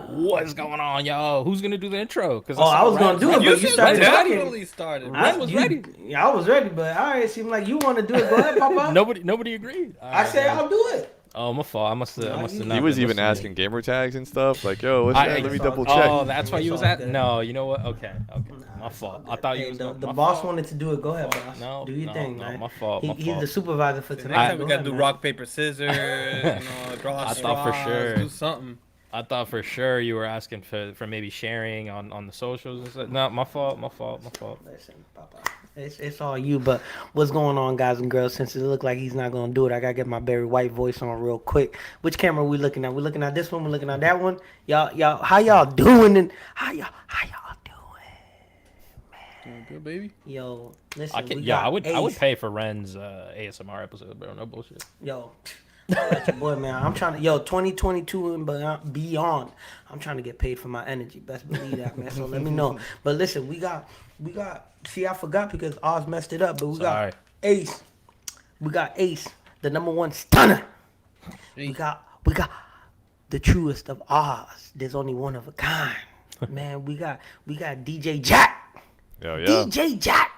What's going on, y'all? Who's gonna do the intro? Because I was gonna do it, but you started definitely talking. started. Ren was ready. Yeah, I was ready, but all right, it seemed like you want to do it. Go ahead, Papa. Nobody agreed. All I right, said guys. I'll do it. Oh, my fault. I must have not. He was been even listening. asking gamer tags and stuff. Like, yo, what's that? Let me double check. Oh, that's why you was all at. good. No, you know what? Okay. My fault. I thought you was the my boss fault. wanted to do it. Go ahead, boss. No, do your thing, man. My fault. He's the supervisor for Next tonight. time we gotta do rock paper scissors. Draw I straws. thought for sure. Do something. I thought for sure you were asking for maybe sharing on the socials and stuff. No, my fault. Listen, Papa, it's all you. But what's going on, guys and girls? Since it look like he's not gonna do it, I gotta get my Barry White voice on real quick. Which camera we looking at? We looking at this one. We looking at that one. Y'all, how y'all doing? And how y'all doing, Good, baby. Yo, listen. I would pay for Ren's ASMR episode, bro. No bullshit. Yo, that's your boy, man. I'm trying to 2022 and beyond. I'm trying to get paid for my energy. Best believe that, man. So let me know. But listen, we got. See, I forgot because Oz messed it up. But we got Ace. We got Ace, the #1 stunner. We got the truest of Oz. There's only one of a kind, man. We got DJ Jack. Yeah. DJ Jack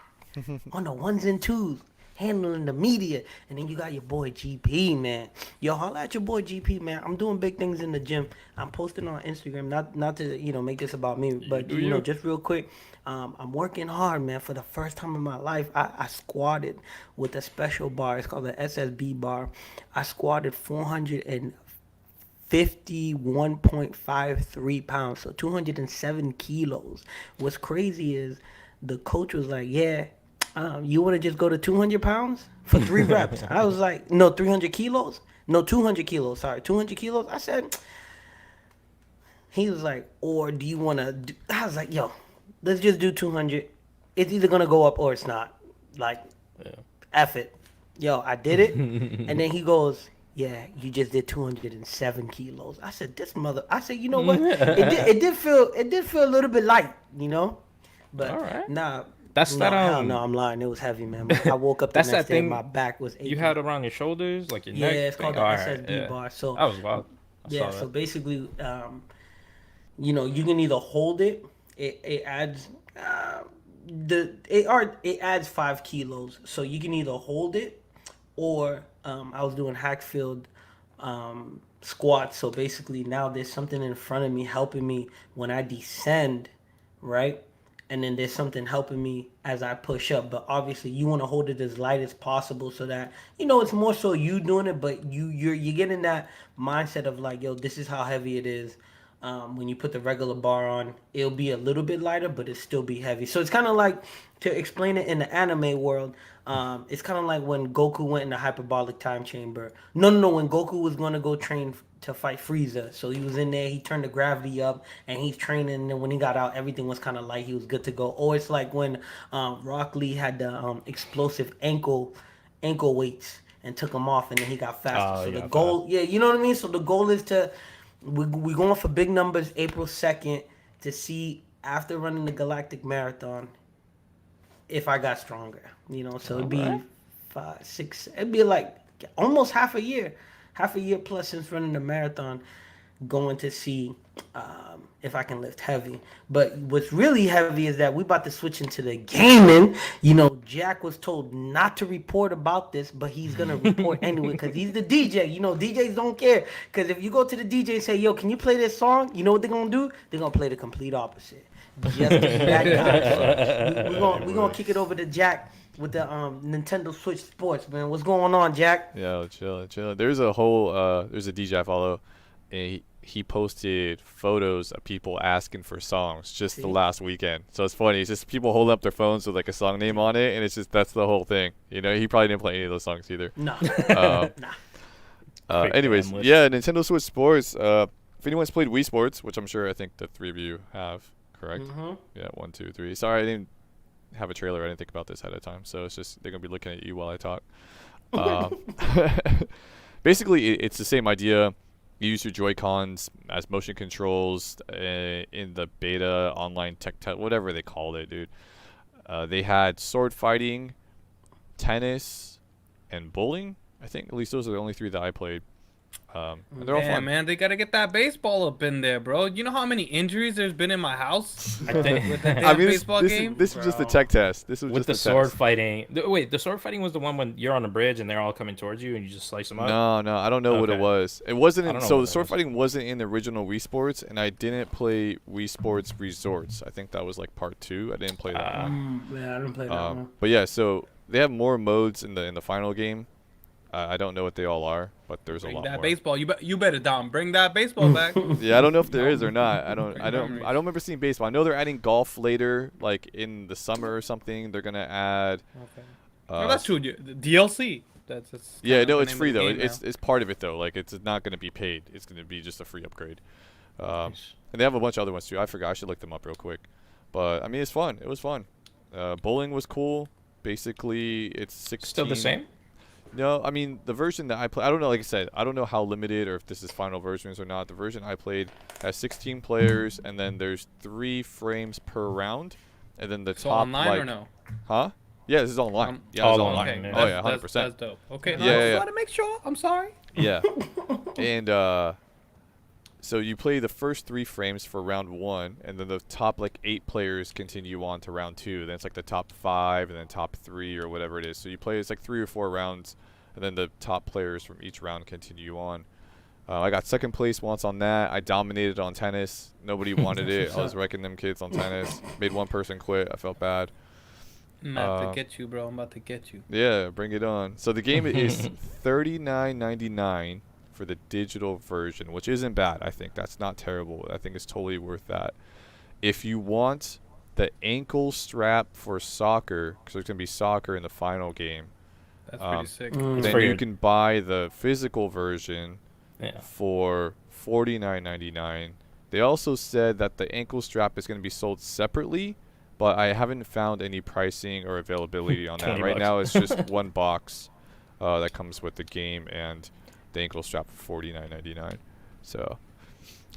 on the ones and twos, handling the media. And then you got your boy GP, man. Yo, holla at your boy GP, man. I'm doing big things in the gym. I'm posting on Instagram, not to make this about me, but just real quick. I'm working hard, man. For the first time in my life, I squatted with a special bar. It's called the SSB bar. I squatted 451.53 pounds, so 207 kilos. What's crazy is the coach was like, yeah, you want to just go to 200 pounds for 3 reps? I was like, no, 300 kilos? No, 200 kilos. Sorry, 200 kilos? I said, he was like, or do you want to do? I was like, yo, let's just do 200. It's either going to go up or it's not. Like, F it. Yo, I did it. And then he goes, yeah, you just did 207 kilos. I said, you know what? It did feel a little bit light, But all right. Nah. That's no, that. Hell no, I'm lying. It was heavy, man. I woke up the That's next that day thing and my back was aching. You had around your shoulders, like your neck. Yeah, it's called the SSB bar. So that was wild. So basically, you can either hold it. It adds it adds 5 kilos. So you can either hold it, or I was doing Hackfield squats. So basically, now there's something in front of me helping me when I descend, right? And then there's something helping me as I push up. But obviously, you want to hold it as light as possible so that, it's more so you doing it, but you're getting that mindset of like, yo, this is how heavy it is. When you put the regular bar on, it'll be a little bit lighter, but it'll still be heavy. So it's kind of like, to explain it in the anime world, it's kind of like when Goku went in the hyperbolic time chamber. No, when Goku was going to go train to fight Frieza. So he was in there, he turned the gravity up, and he's training, and then when he got out, everything was kind of light, he was good to go. Or it's like when Rock Lee had the explosive ankle weights and took them off, and then he got faster. So the goal, you know what I mean? So the goal is to, we're going for big numbers April 2nd to see, after running the Galactic Marathon, if I got stronger. So it'd be 5, 6, it'd be like almost half a year plus since running the marathon, going to see if I can lift heavy. But what's really heavy is that we about to switch into the gaming. Jack was told not to report about this, but he's going to report anyway because he's the DJ. DJs don't care. Because if you go to the DJ and say, yo, can you play this song? You know what they're going to do? They're going to play the complete opposite. Just to be that guy. So we're going to kick it over to Jack with the Nintendo Switch Sports, man. What's going on, Jack? Yo, chill. There's a whole there's a DJ I follow, and he posted photos of people asking for songs just the last weekend. So it's funny. It's just people holding up their phones with like a song name on it, and it's just, that's the whole thing. He probably didn't play any of those songs either. No. Anyways, Nintendo Switch Sports. If anyone's played Wii Sports, which I'm sure I think the 3 of you have, correct? Mm-hmm. Yeah, 1, 2, 3. Sorry, I didn't have a trailer. I didn't think about this ahead of time, so it's just they're gonna be looking at you while I talk. Basically, it's the same idea. You use your Joy-Cons as motion controls in the beta online tech whatever they called it, dude. They had sword fighting, tennis, and bowling. I think at least those are the only 3 that I played. And they're all Yeah, fun. man, they gotta get that baseball up in there, bro. You know how many injuries there's been in my house I think with that I damn mean, baseball game? this was just a Bro. tech test. This was with just the a sword test. fighting. Wait, the sword fighting was the one when you're on a bridge and they're all coming towards you and you just slice them up. No, I don't know what it Okay. was. It wasn't. I don't know So what the it sword was. fighting wasn't in the original Wii Sports, and I didn't play Wii Sports Resorts. I think that was like part 2. I didn't play that one. Yeah, I didn't play that one. But yeah, so they have more modes in the final game. I don't know what they all are, but there's a Bring lot that more. baseball. You better, Dom. Bring that baseball back. Yeah, I don't know if there is or not. I don't memories. remember seeing baseball. I know they're adding golf later, like in the summer or something. They're gonna add. Okay. No, that's true. The DLC. That's Yeah, kind of no, the it's name of free the though. game It's part of it though. Like it's not gonna be paid. It's gonna be just a free upgrade. Nice. And they have a bunch of other ones too. I forgot. I should look them up real quick. But I mean, it's fun. It was fun. Bowling was cool. Basically, it's 16. Still the same? No, I mean the version that I play. I don't know. Like I said, I don't know how limited or if this is final versions or not. The version I played has 16 players, and then there's 3 frames per round, and then the So top online like, or no? Huh? Yeah, this is online. Yeah, all this is online, online. yeah. Oh yeah, That's- 100%. That's dope. Okay, no, Yeah, I yeah, just yeah. want to make sure. I'm sorry. Yeah. And so you play the first 3 frames for round 1, and then the top like 8 players continue on to round 2. Then it's like the top 5 and then top 3 or whatever it is. So you play it's like 3 or 4 rounds, and then the top players from each round continue on. I got second place once on that. I dominated on tennis. Nobody wanted it. I was wrecking them kids on tennis. Made one person quit. I felt bad. I'm about to get you, bro. I'm about to get you. Yeah, bring it on. So the game is $39.99 for the digital version, which isn't bad. I think that's not terrible. I think it's totally worth that. If you want the ankle strap for soccer, because there's gonna be soccer in the final game, That's pretty sick. then for you your- can buy the physical version Yeah. for $49.99. They also said that the ankle strap is going to be sold separately, but I haven't found any pricing or availability on that. 20 Right bucks. now, it's just one box that comes with the game and the ankle strap for $49.99. So,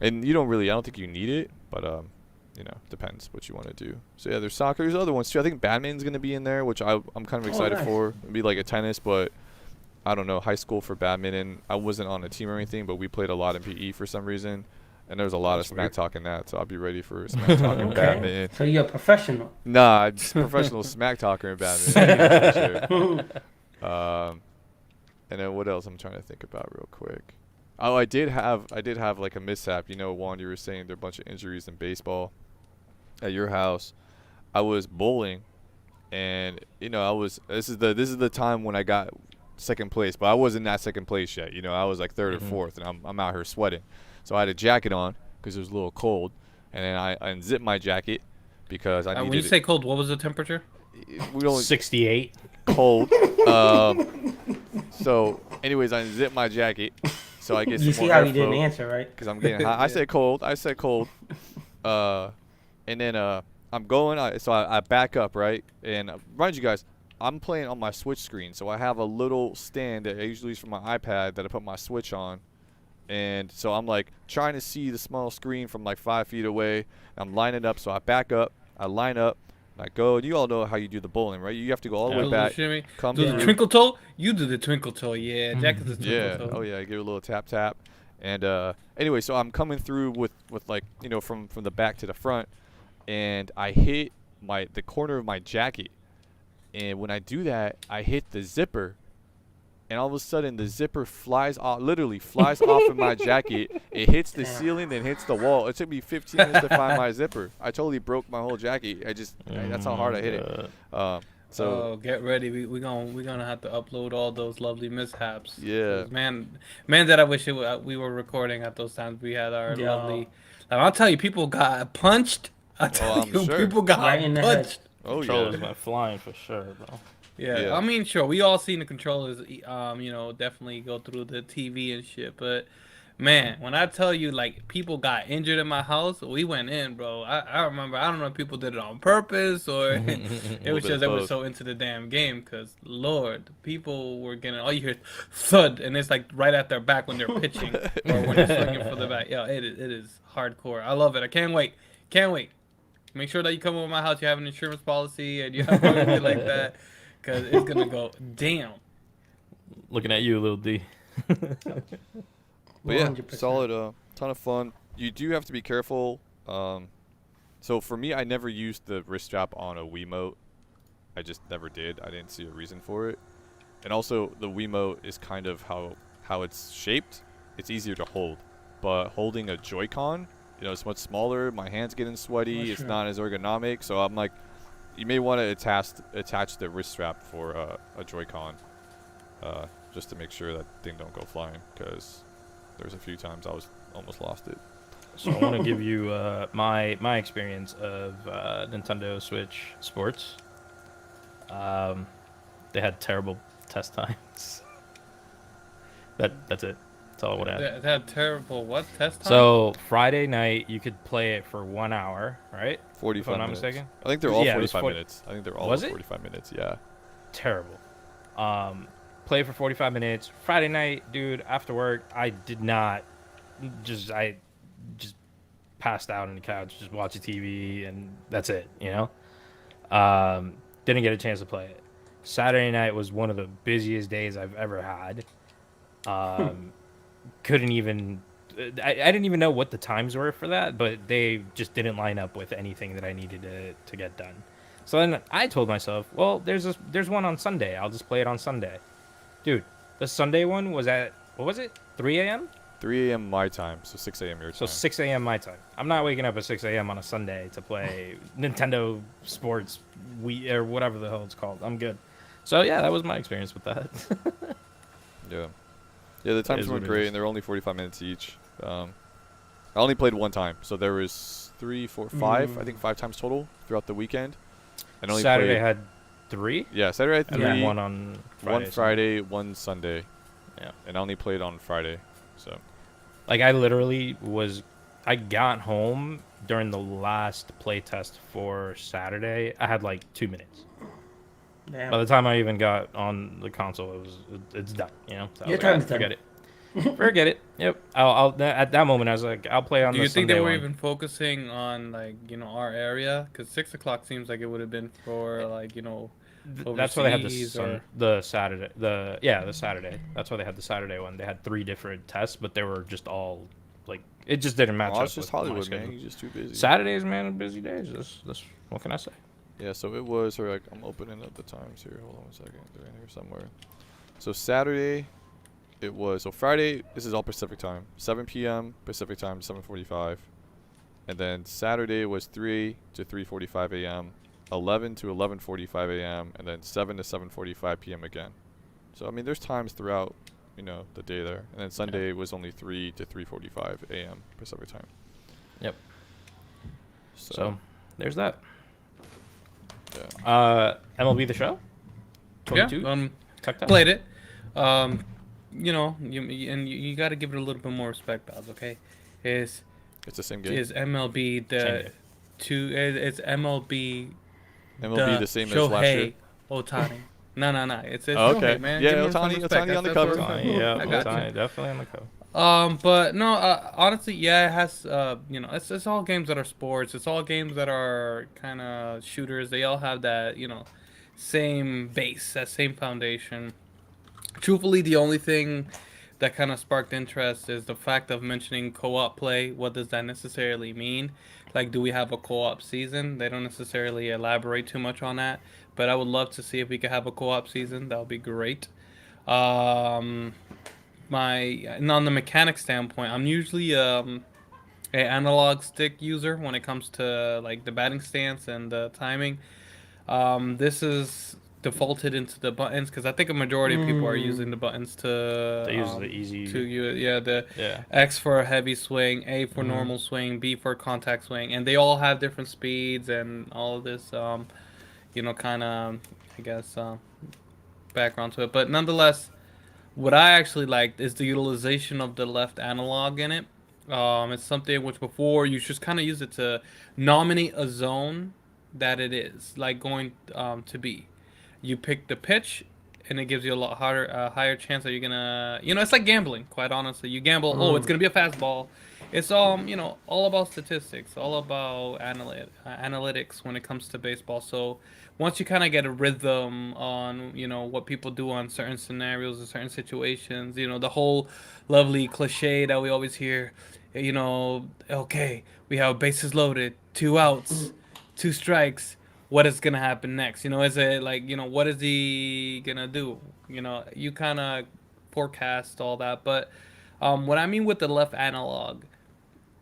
and you don't really, I don't think you need it, but you know, depends what you want to do. So yeah, there's soccer. There's other ones too. I think badminton's going to be in there, which I'm kind of excited nice. for. It'd be like a tennis, but I don't know, high school for badminton. I wasn't on a team or anything, but we played a lot in PE for some reason. And there was a lot That's of smack weird. talk in that, so I'll be ready for smack talk in Okay. badminton. So you're a professional. Nah, I'm just professional smack talker in badminton. for sure. And then what else I'm trying to think about real quick. Oh, I did have like a mishap. You know, Juan, you were saying there are a bunch of injuries in baseball at your house. I was bowling, and you know, this is the time when I got second place, but I wasn't at second place yet. You know, I was like third or fourth, and I'm out here sweating. So I had a jacket on because it was a little cold, and then I unzipped my jacket because I needed When you say cold, what was the temperature? we only 68. cold. So, anyways, I unzipped my jacket so I get You some see more how he didn't airflow answer, right? because I'm getting hot. I said cold. And then I'm going. So I back up, right? And remind you guys, I'm playing on my Switch screen, so I have a little stand that I usually use for my iPad that I put my Switch on. And so I'm like trying to see the small screen from like 5 feet away. I'm lining up, so I back up, I line up, and I go. And you all know how you do the bowling, right? You have to go all the Yeah. way back, Shimmy. come Do the through. twinkle toe? You do the twinkle toe, yeah. Jack is the twinkle Yeah. toe. Oh yeah. I give it a little tap tap. And anyway, so I'm coming through with like, you know, from the back to the front, and I hit the corner of my jacket. And when I do that, I hit the zipper. And all of a sudden, the zipper flies off, literally flies off of my jacket. It hits the ceiling, then hits the wall. It took me 15 minutes to find my zipper. I totally broke my whole jacket. That's how hard I hit it. So get ready. We're gonna have to upload all those lovely mishaps. Yeah. 'Cause man, that I wish we were recording at those times. We had our Yo. lovely. Like, I'll tell you, people got punched. I tell I'm you, sure. people got Right in the head. punched. oh Controllers yeah. went flying for sure, bro. Yeah, Yeah. I mean, sure, we all seen the controllers, you know, definitely go through the TV and shit. But man, when I tell you, like, people got injured in my house, we went in, bro. I remember, I don't know if people did it on purpose or it was bit just of they were both. so into the damn game. Cause Lord, people were getting all you hear is thud, and it's like right at their back when they're pitching or when they're swinging for the bat. Yeah, it is hardcore. I love it. I can't wait. Can't wait. Make sure that you come over my house. You have an insurance policy and you have everything like that. Cause it's gonna go damn. Looking at you, little D. But yeah, 100%. solid. Ton of fun. You do have to be careful. So for me, I never used the wrist strap on a Wiimote. I just never did. I didn't see a reason for it. And also, the Wiimote is kind of how it's shaped. It's easier to hold. But holding a Joy-Con, it's much smaller. My hands getting sweaty. Oh, it's sure. not as ergonomic. So I'm like, you may want to attach the wrist strap for a Joy-Con, just to make sure that thing don't go flying. Because there's a few times I was almost lost it. So I want to give you my experience of Nintendo Switch Sports. They had terrible test times. That's it. That's all I want to add. They had terrible what test time? So Friday night you could play it for 1 hour, right? 45 If I'm not minutes. mistaken. I think they're all Yeah, it was 45 minutes. I think they're all Was it? 45 minutes. Yeah. Terrible. Play for 45 minutes. Friday night, dude, after work, I just passed out on the couch, just watching TV, and that's it, Didn't get a chance to play it. Saturday night was one of the busiest days I've ever had. Couldn't even... I didn't even know what the times were for that, but they just didn't line up with anything that I needed to get done. So then I told myself, well, there's one on Sunday. I'll just play it on Sunday. Dude, the Sunday one was at, what was it, 3 a.m.? 3 a.m. my time, so 6 a.m. your time. So 6 a.m. my time. I'm not waking up at 6 a.m. on a Sunday to play Nintendo Sports Wii or whatever the hell it's called. I'm good. So yeah, that was my experience with that. Yeah. Yeah, the times is weren't what it great, is. and they're only 45 minutes each. I only played one time, so there was 3, 4, 5, I think 5 times total throughout the weekend. And only Saturday played, had 3, yeah, Saturday had and 3, then one on Friday. one Friday, one Sunday. Yeah. And I only played on Friday, so. Like I got home during the last play test for Saturday. I had like 2 minutes. Damn. By the time I even got on the console, it's done. So I Your was like, time's done. forget it. Forget it. Yep. I'll at that moment I was like, I'll play on Do the you think Sunday they were one. even focusing on our area? Because 6 o'clock seems like it would have been for That's why they had overseas the Saturday. The Saturday. That's why they had the Saturday one. They had 3 different tests, but they were just all like it just didn't match Well, up. it's just with my Hollywood, schedule. man. You're just too busy. Saturdays, man, are busy days. That's what can I say? Yeah, so it was, or like, I'm opening up the times here. Hold on 1 second. They're in here somewhere. So Saturday, it was, so Friday, this is all Pacific time. 7 p.m. Pacific time, 7:45. And then Saturday was 3 to 3:45 a.m., 11 to 11:45 a.m., and then 7 to 7:45 p.m. again. So, I mean, there's times throughout, the day there. And then Sunday was only 3 to 3:45 a.m. Pacific time. Yep. So there's that. yeah. MLB The Show. 22. Yeah, Tucked up. played it. You got to give it a little bit more respect, Bob. Okay, It's the same game. is MLB the game. it's MLB the same as last year. Shohei Ohtani. No. It's Oh, okay. Shohei, man. Yeah, Give him some Ohtani respect. on the That's cover. what I'm Ohtani, saying. yeah, I got you. Ohtani, definitely on the cover. But no, honestly, yeah, it has, it's all games that are sports. It's all games that are kind of shooters. They all have that, same base, that same foundation. Truthfully, the only thing that kind of sparked interest is the fact of mentioning co-op play. What does that necessarily mean? Like, do we have a co-op season? They don't necessarily elaborate too much on that, but I would love to see if we could have a co-op season. That would be great. And on the mechanic standpoint, I'm usually an analog stick user when it comes to like the batting stance and the timing. This is defaulted into the buttons because I think a majority of people are using the buttons to They use the easy. the Yeah. X for a heavy swing, A for normal swing, B for contact swing, and they all have different speeds and all of this kind of I guess background to it. But nonetheless, what I actually liked is the utilization of the left analog in it. It's something which before you just kind of use it to nominate a zone that it is like going to be. You pick the pitch, and it gives you a lot higher chance that you're gonna, it's like gambling. Quite honestly, you gamble. Oh, it's gonna be a fastball. It's all about statistics, all about analytics when it comes to baseball. So once you kind of get a rhythm on, what people do on certain scenarios and certain situations, the whole lovely cliche that we always hear, okay, we have bases loaded, 2 outs, 2 strikes. What is gonna happen next? Is it like, what is he gonna do? You kind of forecast all that, but what I mean with the left analog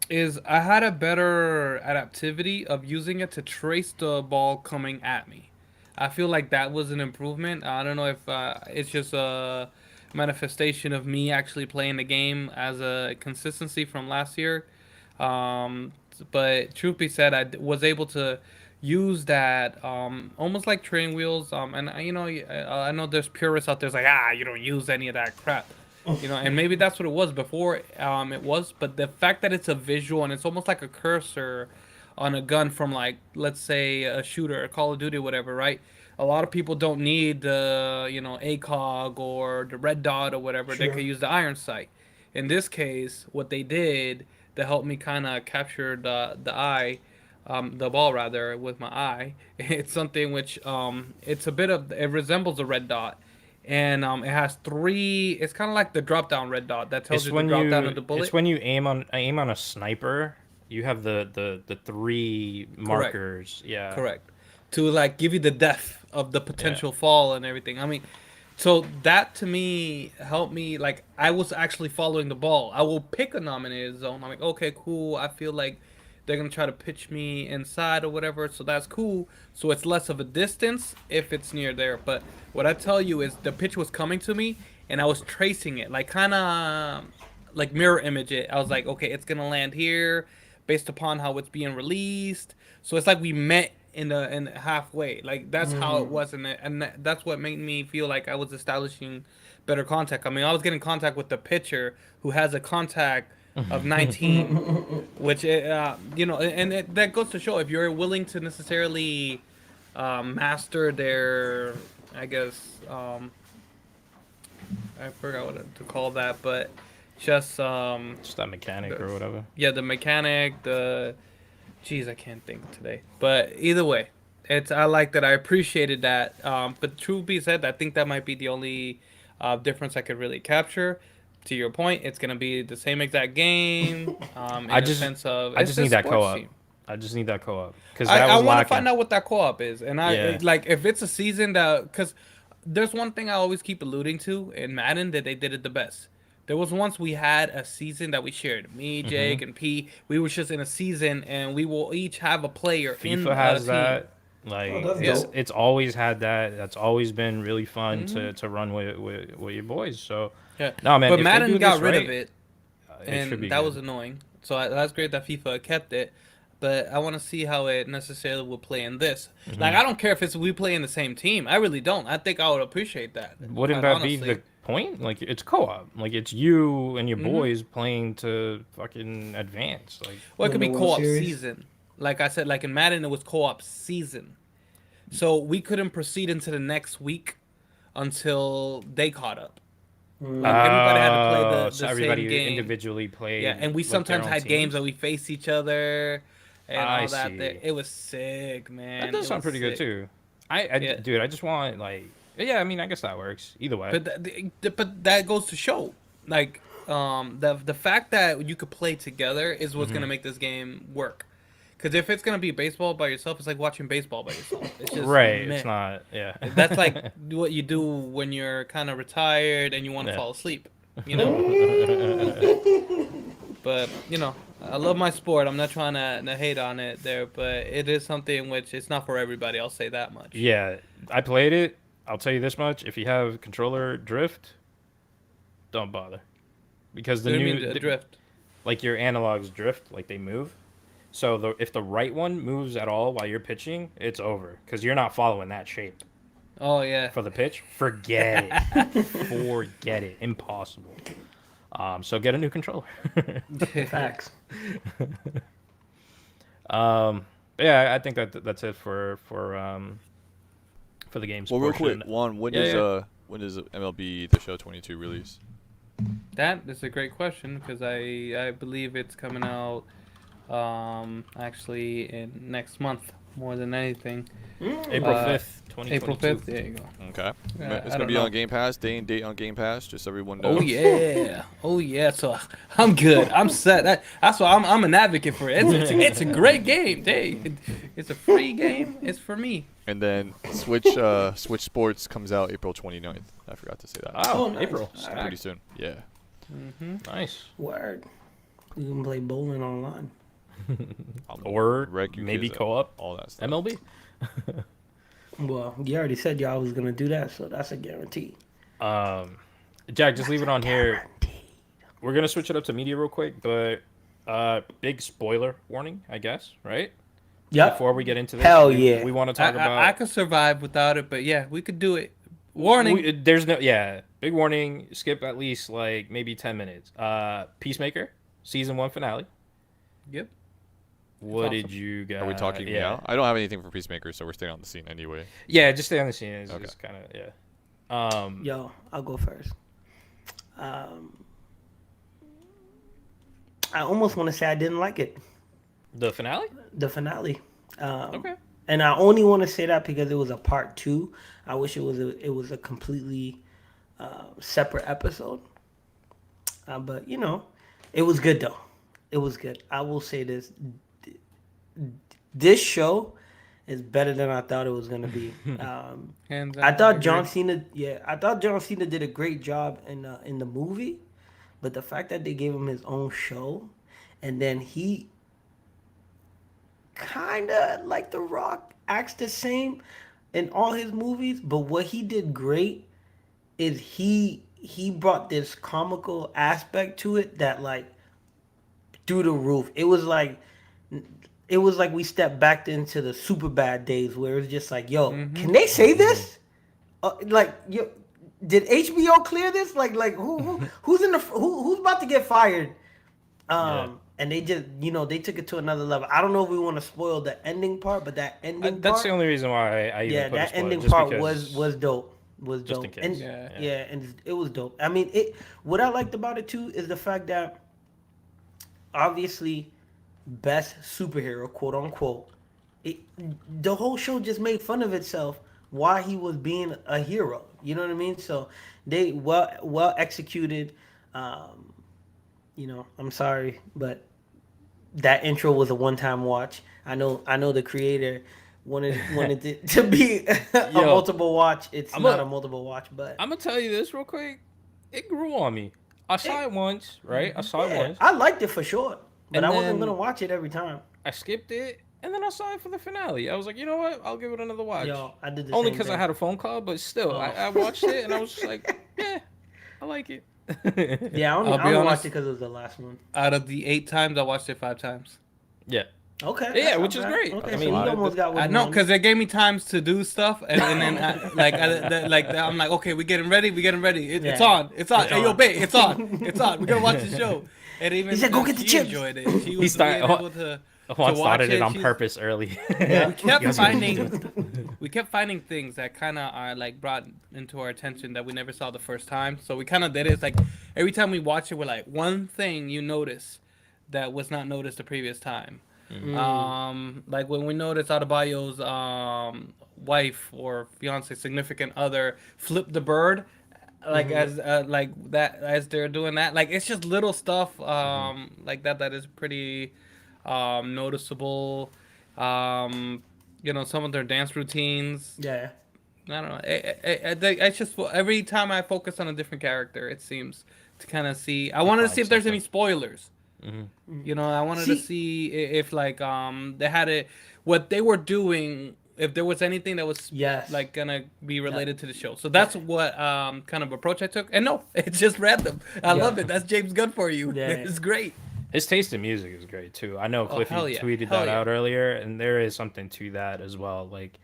is I had a better adaptivity of using it to trace the ball coming at me. I feel like that was an improvement. I don't know if it's just a manifestation of me actually playing the game as a consistency from last year. Um, but truth be said, was able to use that almost like training wheels. And I know there's purists out there like, you don't use any of that crap. And maybe that's what it was before. It was, but the fact that it's a visual and it's almost like a cursor on a gun from, like, let's say a shooter, a Call of Duty, whatever, right? A lot of people don't need the ACOG or the red dot or whatever. They Sure. could use the iron sight. In this case, what they did to help me kind of capture the eye, the ball rather, with my eye, it's something which it's a bit of, it resembles a red dot. And it has three. It's kind of like the drop down red dot that tells It's you when the drop down you of the bullet. it's when you aim on a sniper. You have the three markers. Yeah. Correct. To, like, give you the depth of the potential fall and everything. I mean, so that to me helped me. Like, I was actually following the ball. I will pick a nominated zone. I'm like, okay, cool. I feel like they're gonna try to pitch me inside or whatever, so that's cool. So it's less of a distance if it's near there. But what I tell you is the pitch was coming to me, and I was tracing it, like, kind of like mirror image it. I was like, okay, it's gonna land here, based upon how it's being released. So it's like we met in halfway. Like, that's how it was, and that's what made me feel like I was establishing better contact. I mean, I was getting contact with the pitcher who has a contact of 19, which that goes to show if you're willing to necessarily master their, I guess, I forgot what to call that, but just that mechanic or whatever. yeah, the mechanic, I can't think today. But either way, I like that. I appreciated that. But truth be said, I think that might be the only difference I could really capture. To your point, it's gonna be the same exact game. In I the just sense of I it's just a need that sports co-op. team. I just need that co-op because I that was want to lacking. find out what that co-op is, and Yeah. like, if it's a season that, because there's one thing I always keep alluding to in Madden that they did it the best. There was once we had a season that we shared. Me, Jake, and P. We were just in a season, and we will each have a player in FIFA a has team. that. Like, Oh, that's it's dope. it's always had that. That's always been really fun to run with your boys. So Yeah. no, man. But if they Madden do got this rid right, of it, it should and be that good. was annoying. So that's great that FIFA kept it. But I want to see how it necessarily will play in this. Mm-hmm. Like, I don't care if we play in the same team. I really don't. I think I would appreciate that. Wouldn't quite that be honestly. the point? Like, it's co-op. Like, it's you and your Mm-hmm. boys playing to fucking advance. Like, Well, it could be In the World co-op Series? season. Like I said, like in Madden, it was co-op season. So we couldn't proceed into the next week until they caught up. Like, everybody had to play the so everybody same game. individually played. Yeah, and we with their sometimes own had games teams? that we face each other and I all that. see. It was sick, man. That does It sound was pretty good sick. too. Yeah. Dude, I just want, like, yeah. I mean, I guess that works either way. But that goes to show, like, the fact that you could play together is what's gonna make this game work. Because if it's gonna be baseball by yourself, it's like watching baseball by yourself. It's just Right? meh. It's not. Yeah. That's like what you do when you're kind of retired and you want to Yeah. fall asleep, you know. But I love my sport. I'm not trying to hate on it there, but it is something which it's not for everybody. I'll say that much. Yeah, I played it. I'll tell you this much: if you have controller drift, don't bother, because the What do you new mean, drift? like your analogs drift, like they move. So if the right one moves at all while you're pitching, it's over because you're not following that shape Oh yeah. for the pitch. Forget it. Forget it. Impossible. So get a new controller. Facts. Yeah, I think that's it for the games. Well, real portion. quick, Juan, when Yeah, does yeah. when does MLB The Show 22 release? That is a great question because I believe it's coming out actually in next month more than anything. April Uh, 5th, 2022. April 5th. There you go. Okay. Yeah, It's I gonna don't be know. on Game Pass. Day and date on Game Pass. Just so everyone knows. Oh yeah, oh yeah. So I'm good. I'm set. That's why I'm an advocate for it. It's a great game. Hey, it's a free game. It's for me. And then Switch Sports comes out April 29th. I forgot to say that. Oh, Oh, nice. April. All Stacked. Pretty soon. Yeah. Nice. Word. We can play bowling online. I'll Or wreck your maybe kids, co-op all that stuff. MLB. Well, you already said y'all was gonna do that, so that's a guarantee. Jack, just leave it on here. We're gonna switch it up to media real quick, but big spoiler warning, I guess, right? Yep. Before we get into this, Hell we, yeah. we want to talk about. I could survive without it, but yeah, we could do it. Warning. There's no, yeah, big warning. Skip at least like maybe 10 minutes. Peacemaker season 1 finale. Yep. What awesome. did you guys? Are we talking yeah. now? I don't have anything for Peacemaker, so we're staying on the scene anyway. Yeah, just stay on the scene. It's Okay. just kind of yeah. Yo, I'll go first. I almost want to say I didn't like it. The finale. The finale. Okay. And I only want to say that because it was a part 2. I wish it was a completely separate episode. But you know, it was good though. It was good. I will say this: this show is better than I thought it was gonna be. Hands I down, thought agree. John Cena. Yeah, I thought John Cena did a great job in the movie, but the fact that they gave him his own show, and then he kind of like The Rock acts the same in all his movies, but what he did great is he brought this comical aspect to it that like through the roof. It was like we stepped back into the super bad days where it's just like, yo, can they say this? Like, yo, did HBO clear this? Like who's about to get fired? And they just, they took it to another level. I don't know if we want to spoil the ending part, but that ending part, That's the only reason why I even yeah, put a that spoiler, ending just part because- was dope. Was Just dope. in case. And, Yeah. and it was dope. I mean, what I liked about it too is the fact that obviously best superhero, quote unquote, the whole show just made fun of itself why he was being a hero. You know what I mean? So they well executed. I'm sorry, but that intro was a one-time watch. I know the creator wanted it to be a Yo, multiple watch. It's I'm not a- a multiple watch, but I'm gonna tell you this real quick. It grew on me. I saw it once, right? I saw it yeah, once. I liked it for sure. But And I wasn't then- gonna watch it every time. I skipped it, and then I saw it for the finale. I was like, you know what? I'll give it another watch. Yo, I did the Only same because I thing. had a phone call, but still, Oh. I watched it and I was just like, yeah, I like it. Yeah, I I'll only, be I only honest. watched it because it was the last one. Out of the 8 times, I watched it 5 times. Yeah. Okay. Yeah, that's not which is bad. great. Okay, I so mean, you almost got I one. know, because they gave me times to do stuff, and then I'm like, okay, we getting ready. It's Yeah. on. It's Hey, yo, on. babe, it's on. It's on. We gotta watch the show. And even He said, "Go get the she chips." enjoyed it. She was started- being able to Juan watch started it on She's- purpose early. we kept finding things that kind of are like brought into our attention that we never saw the first time. So we kind of did it. It's like every time we watch it, we're like, one thing you notice that was not noticed the previous time. Like when we noticed Adebayo's wife or fiance, significant other, flip the bird, like as like that as they're doing that. Like it's just little stuff like that is pretty noticeable. Some of their dance routines. Yeah. I don't know. It's just every time I focus on a different character, it seems to kind of see. I wanted to see if there's any spoilers. I wanted to see if like they had it, what they were doing, if there was anything that was Yes. like gonna be related to the show. So that's what kind of approach I took. And no, it's just random. I love it. That's James Gunn for you. Yeah. It's great. His taste in music is great too. I know Cliffy hell yeah. tweeted Hell that yeah. out earlier, and there is something to that as well. Like,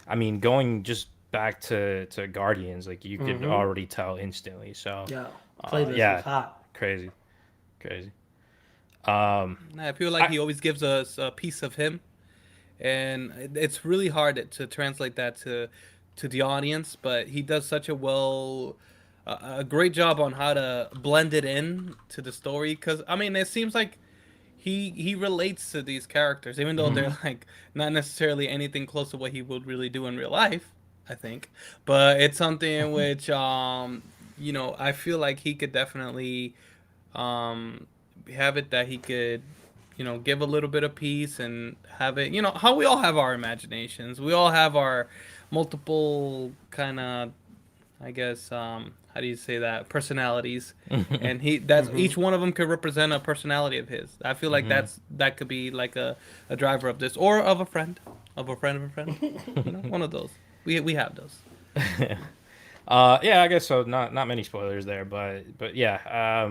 I mean, going just back to Guardians, like you could already tell instantly. So Yeah. Playlist yeah. was hot. crazy. I feel like he always gives us a piece of him, and it's really hard to translate that to the audience, but he does such a great job on how to blend it in to the story. Because I mean, it seems like he relates to these characters, even though they're like not necessarily anything close to what he would really do in real life. I think, but it's something in which I feel like he could definitely have it that he could give a little bit of peace and have it, how we all have our imaginations. We all have our multiple kind of, I guess, how do you say that? Personalities. And that's each one of them could represent a personality of his. I feel like that could be like a driver of this, or of a friend, of a friend of a friend. One of those. We have those. Yeah, I guess so. Not many spoilers there, but yeah. I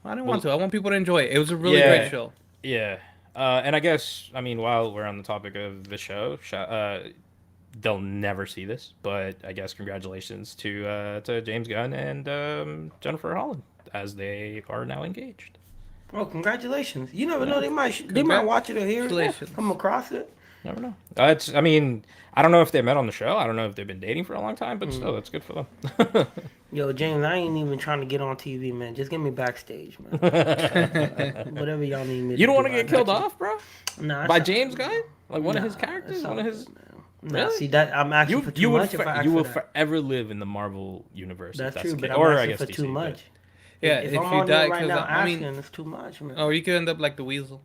didn't want to. I want people to enjoy it. It was a really great show. Yeah. And I guess, I mean, while we're on the topic of the show, they'll never see this, but I guess congratulations to James Gunn and Jennifer Holland, as they are now engaged. Oh, congratulations! You never know, they might watch it or hear it, come across it. Never know. I mean, I don't know if they met on the show. I don't know if they've been dating for a long time, but still, that's good for them. Yo, James, I ain't even trying to get on TV, man. Just get me backstage, man. Whatever y'all need me to do. You don't want to get killed off, bro? Nah, By James Gunn? Like one of his characters? One of his... Nah, Really? see, that I'm asking for too much. You will forever live in the Marvel universe. That's if true, the but case. I'm Or, asking I guess for DC, too much. Yeah, if if I'm you on die, here right now I mean, asking, it's too much, man. or you could end up like the Weasel.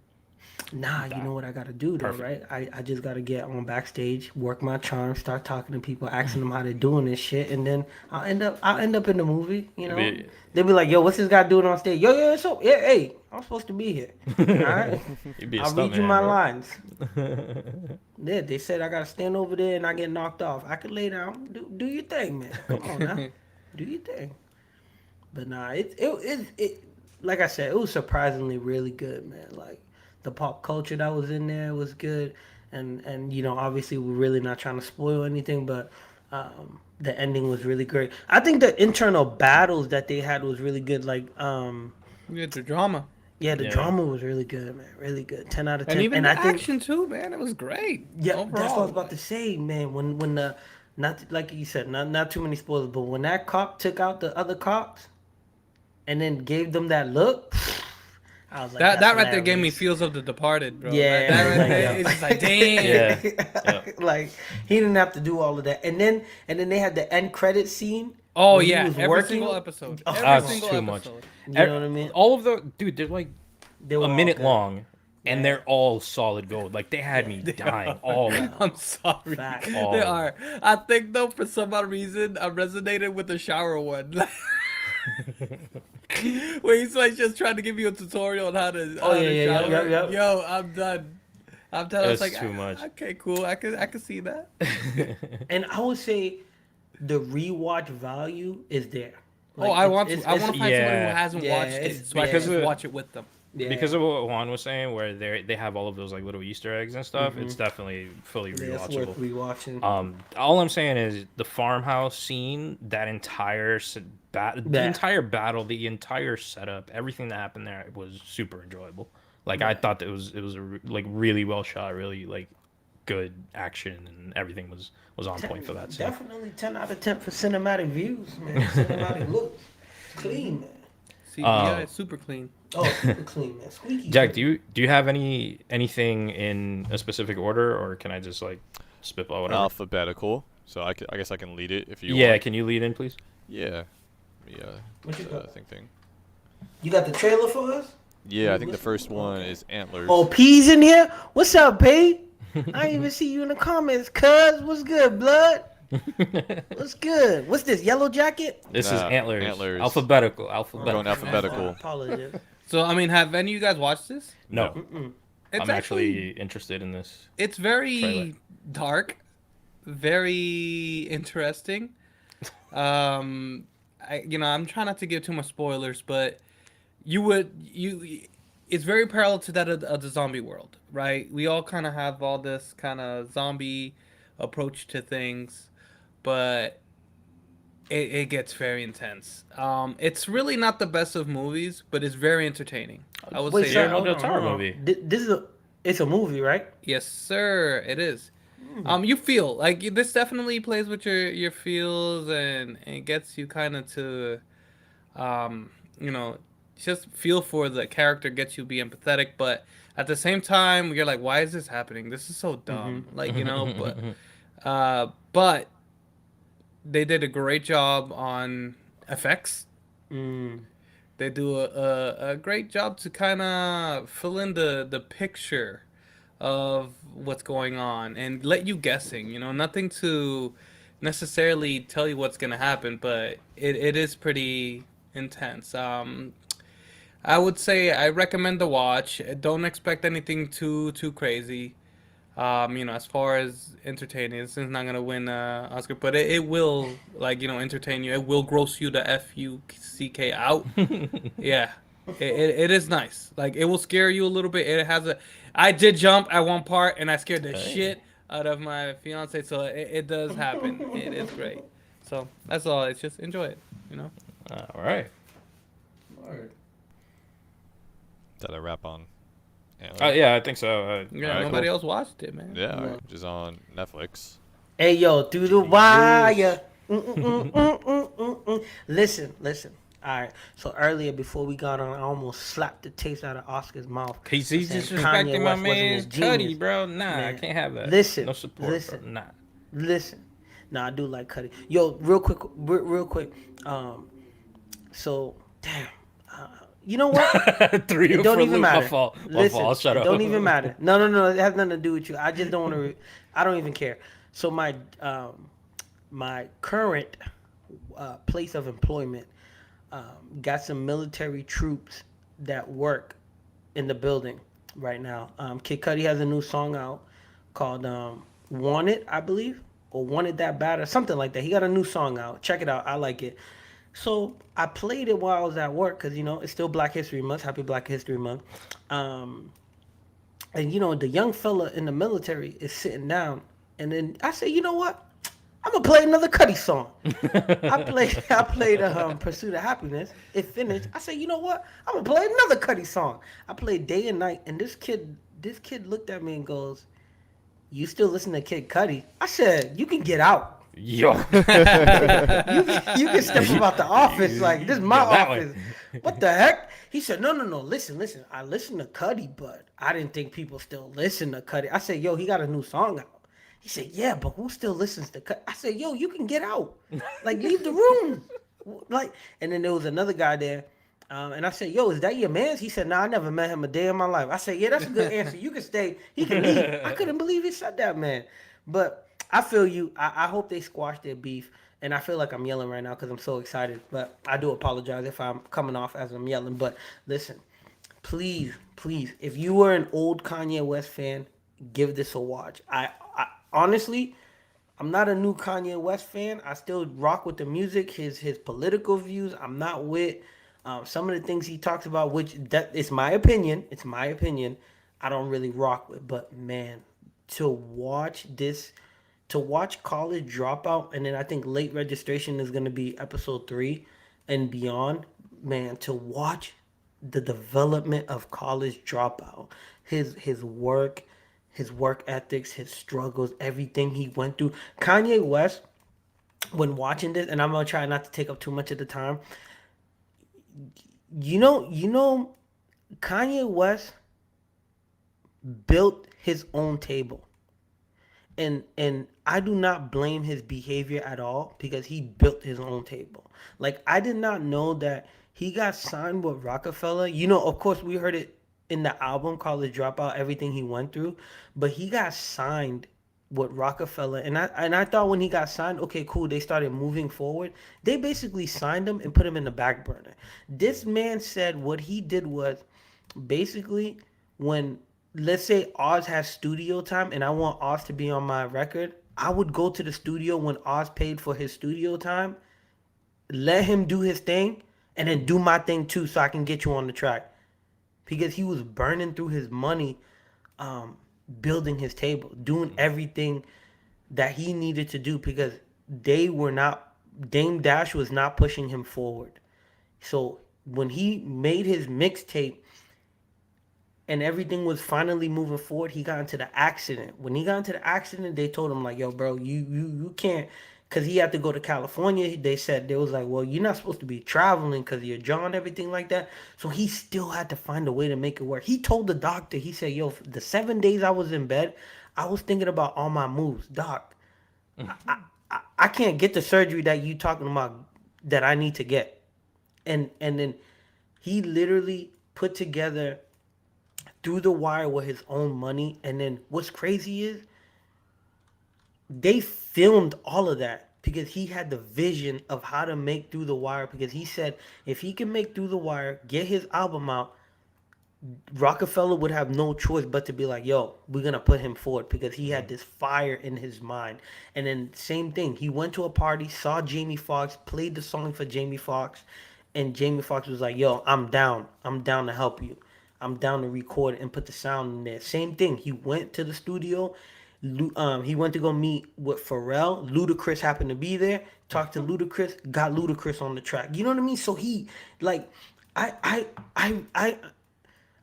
Nah, you know what I gotta do though, right? I just gotta get on backstage, work my charm, start talking to people, asking them how they're doing this shit, and then I'll end up in the movie. They'll be like, "Yo, what's this guy doing on stage?" Yo, so yeah, hey, I'm supposed to be here. All right, I'll read you my lines. Yeah, they said I gotta stand over there and I get knocked off. I could lay down. Do your thing, man. Come on now, do your thing. But nah, it like I said, it was surprisingly really good, man. Like, the pop culture that was in there was good, and obviously we're really not trying to spoil anything, but the ending was really great. I think the internal battles that they had was really good. Like We had the drama. yeah, the drama was really good, man. Really good. 10 out of 10. And even I think, action too, man. It was great. yeah, overall. that's what I was about to say, man. When the, not like you said, not too many spoilers, but when that cop took out the other cops and then gave them that look, I was like, that right there gave me feels of The Departed, bro. Yeah, that right like, there, it's just like, damn. Yeah. Like, he didn't have to do all of that. And then they had the end credit scene. Oh where he yeah, was every working. single episode. Oh, Every that's single too episode. much. You know what I mean? All of the... Dude, they're like They were a all minute good. long, and they're all solid gold. Like, they had me dying. All of them. I'm sorry. Fact. Oh. They are. I think though, for some odd reason, I resonated with the shower one. Where he's like just trying to give you a tutorial on how to. Oh, how to yeah, shower. yep. Yo, I'm done. I was like, too much. Okay, cool. I could see that. And I would say the rewatch value is there. I want to find somebody who Yeah. hasn't Yeah, watched it, it's- so I can because just of- watch it with them. Yeah. Because of what Juan was saying, where they have all of those like little Easter eggs and stuff, it's definitely fully Yeah, it's worth rewatchable. rewatching. All I'm saying is the farmhouse scene, that entire the entire battle, the entire setup, everything that happened there was super enjoyable. Like, I thought that it was like really well shot, really like good action, and everything was on point for that scene. Definitely 10 out of 10 for cinematic views, man. Cinematic looks. Clean, man. CGI is super clean. Oh, super clean, man. Squeaky. Jack, clean. do you have anything in a specific order, or can I just like spitball whatever? Alphabetical. So I guess I can lead it if you Yeah, want. can you lead in, please? Yeah. Yeah. What you got? thing. You got the trailer for us? Yeah, I think the first one is Antlers. Oh, P's in here? What's up, P? I didn't even see you in the comments, cuz. What's good, blood? What's good? What's this, Yellowjacket? This is Nah, Antlers. Antlers. Alphabetical. We're going alphabetical. Apologies. So I mean, have any of you guys watched this? No, It's I'm actually interested in this. It's very trailer. dark, very interesting. I'm trying not to give too much spoilers, but it's very parallel to that of the zombie world, right? We all kind of have all this kind of zombie approach to things, but it gets very intense. It's really not the best of movies, but it's very entertaining. I would say sir, that. Del Toro movie. It's a movie, right? Yes, sir. It is. You feel like this definitely plays with your feels and gets you kind of to you know, just feel for the character, gets you be empathetic, but at the same time you're like, why is this happening? This is so dumb. Like, but they did a great job on effects. Mm. They do a great job to kind of fill in the picture of what's going on and let you guessing. Nothing to necessarily tell you what's gonna happen, but it is pretty intense. I would say I recommend the watch. Don't expect anything too crazy. As far as entertaining, this is not gonna win Oscar, but it will entertain you. It will gross you the fuck out. Yeah, it is nice. Like it will scare you a little bit. It has a. I did jump at one part and I scared the shit out of my fiance. So it does happen. It is great. So that's all. It's just enjoy it. All right. That a wrap on? Yeah, I think so. Yeah, Alright, nobody cool. else watched it, man. Yeah, which is on Netflix. Hey yo, through the wire. Listen. All right. So earlier, before we got on, I almost slapped the taste out of Oscar's mouth. He's saying disrespecting Kanye my West wasn't a man's Cuddy, genius. bro. Nah, I Man, can't have that. listen, No support, listen. bro. Nah. Listen. Nah, I do like Cuddy. Yo, real quick. So damn. You know what? Three It don't even matter. My fault. Listen, Shut it up. don't even matter. No. It has nothing to do with you. I just don't want to. I don't even care. So my current place of employment got some military troops that work in the building right now. Kid Cudi has a new song out called "Want It," I believe, or "Want It That Bad" or something like that. He got a new song out. Check it out. I like it. So I played it while I was at work because it's still Black History Month. Happy Black History Month. And the young fella in the military is sitting down, and then I say, you know what? I'm gonna play another Cudi song. I played Pursuit of Happiness. It finished. I said, you know what? I'm gonna play another Cudi song. I played Day and Night, and this kid looked at me and goes, "You still listen to Kid Cudi?" I said, "You can get out." Yo. You can step about the office. Like, this is my office. What the heck? He said, no. Listen. I listen to Cudi, but I didn't think people still listen to Cudi. I said, yo, he got a new song out. He said, yeah, but who still listens to Cudi? I said, yo, you can get out. Like, leave the room. Like, and then there was another guy there. And I said, yo, is that your man? He said, nah, I never met him a day in my life. I said, yeah, that's a good answer. You can stay. He can leave. I couldn't believe he said that, man. But I feel you. I hope they squash their beef. And I feel like I'm yelling right now because I'm so excited. But I do apologize if I'm coming off as I'm yelling. But listen, please, if you were an old Kanye West fan, give this a watch. I honestly, I'm not a new Kanye West fan. I still rock with the music, his political views. I'm not with some of the things he talks about, which that it's my opinion. It's my opinion. I don't really rock with. But man, to watch College Dropout, and then I think Late Registration is going to be episode 3 and beyond. Man, to watch the development of College Dropout, his work ethics, his struggles, everything he went through. Kanye West, when watching this, and I'm going to try not to take up too much of the time. You know, Kanye West built his own table. And I do not blame his behavior at all because he built his own table. Like, I did not know that he got signed with Rockefeller. Of course, we heard it in the album College Dropout, everything he went through. But he got signed with Rockefeller. And I thought when he got signed, okay, cool, they started moving forward. They basically signed him and put him in the back burner. This man said what he did was basically when... let's say Oz has studio time and I want Oz to be on my record. I would go to the studio when Oz paid for his studio time, let him do his thing, and then do my thing too so I can get you on the track. Because he was burning through his money building his table, doing everything that he needed to do because Dame Dash was not pushing him forward. So when he made his mixtape, and everything was finally moving forward, he got into the accident. When he got into the accident, they told him like, "Yo, bro, you can't," because he had to go to California. They said they was like, "Well, you're not supposed to be traveling because of your jaw and everything like that." So he still had to find a way to make it work. He told the doctor, he said, "Yo, the 7 days I was in bed, I was thinking about all my moves, doc. I can't get the surgery that you talking about that I need to get." And then he literally put together Through the Wire with his own money. And then what's crazy is they filmed all of that because he had the vision of how to make Through the Wire, because he said if he can make Through the Wire, get his album out, Rockefeller would have no choice but to be like, "Yo, we're gonna put him forward," because he had this fire in his mind. And then same thing, he went to a party, saw Jamie Foxx, played the song for Jamie Foxx, and Jamie Foxx was like, "Yo, I'm down. I'm down to help you. I'm down to record and put the sound in there." Same thing, he went to the studio. He went to go meet with Pharrell. Ludacris happened to be there. Talked to Ludacris, got Ludacris on the track. You know what I mean? So he, like, I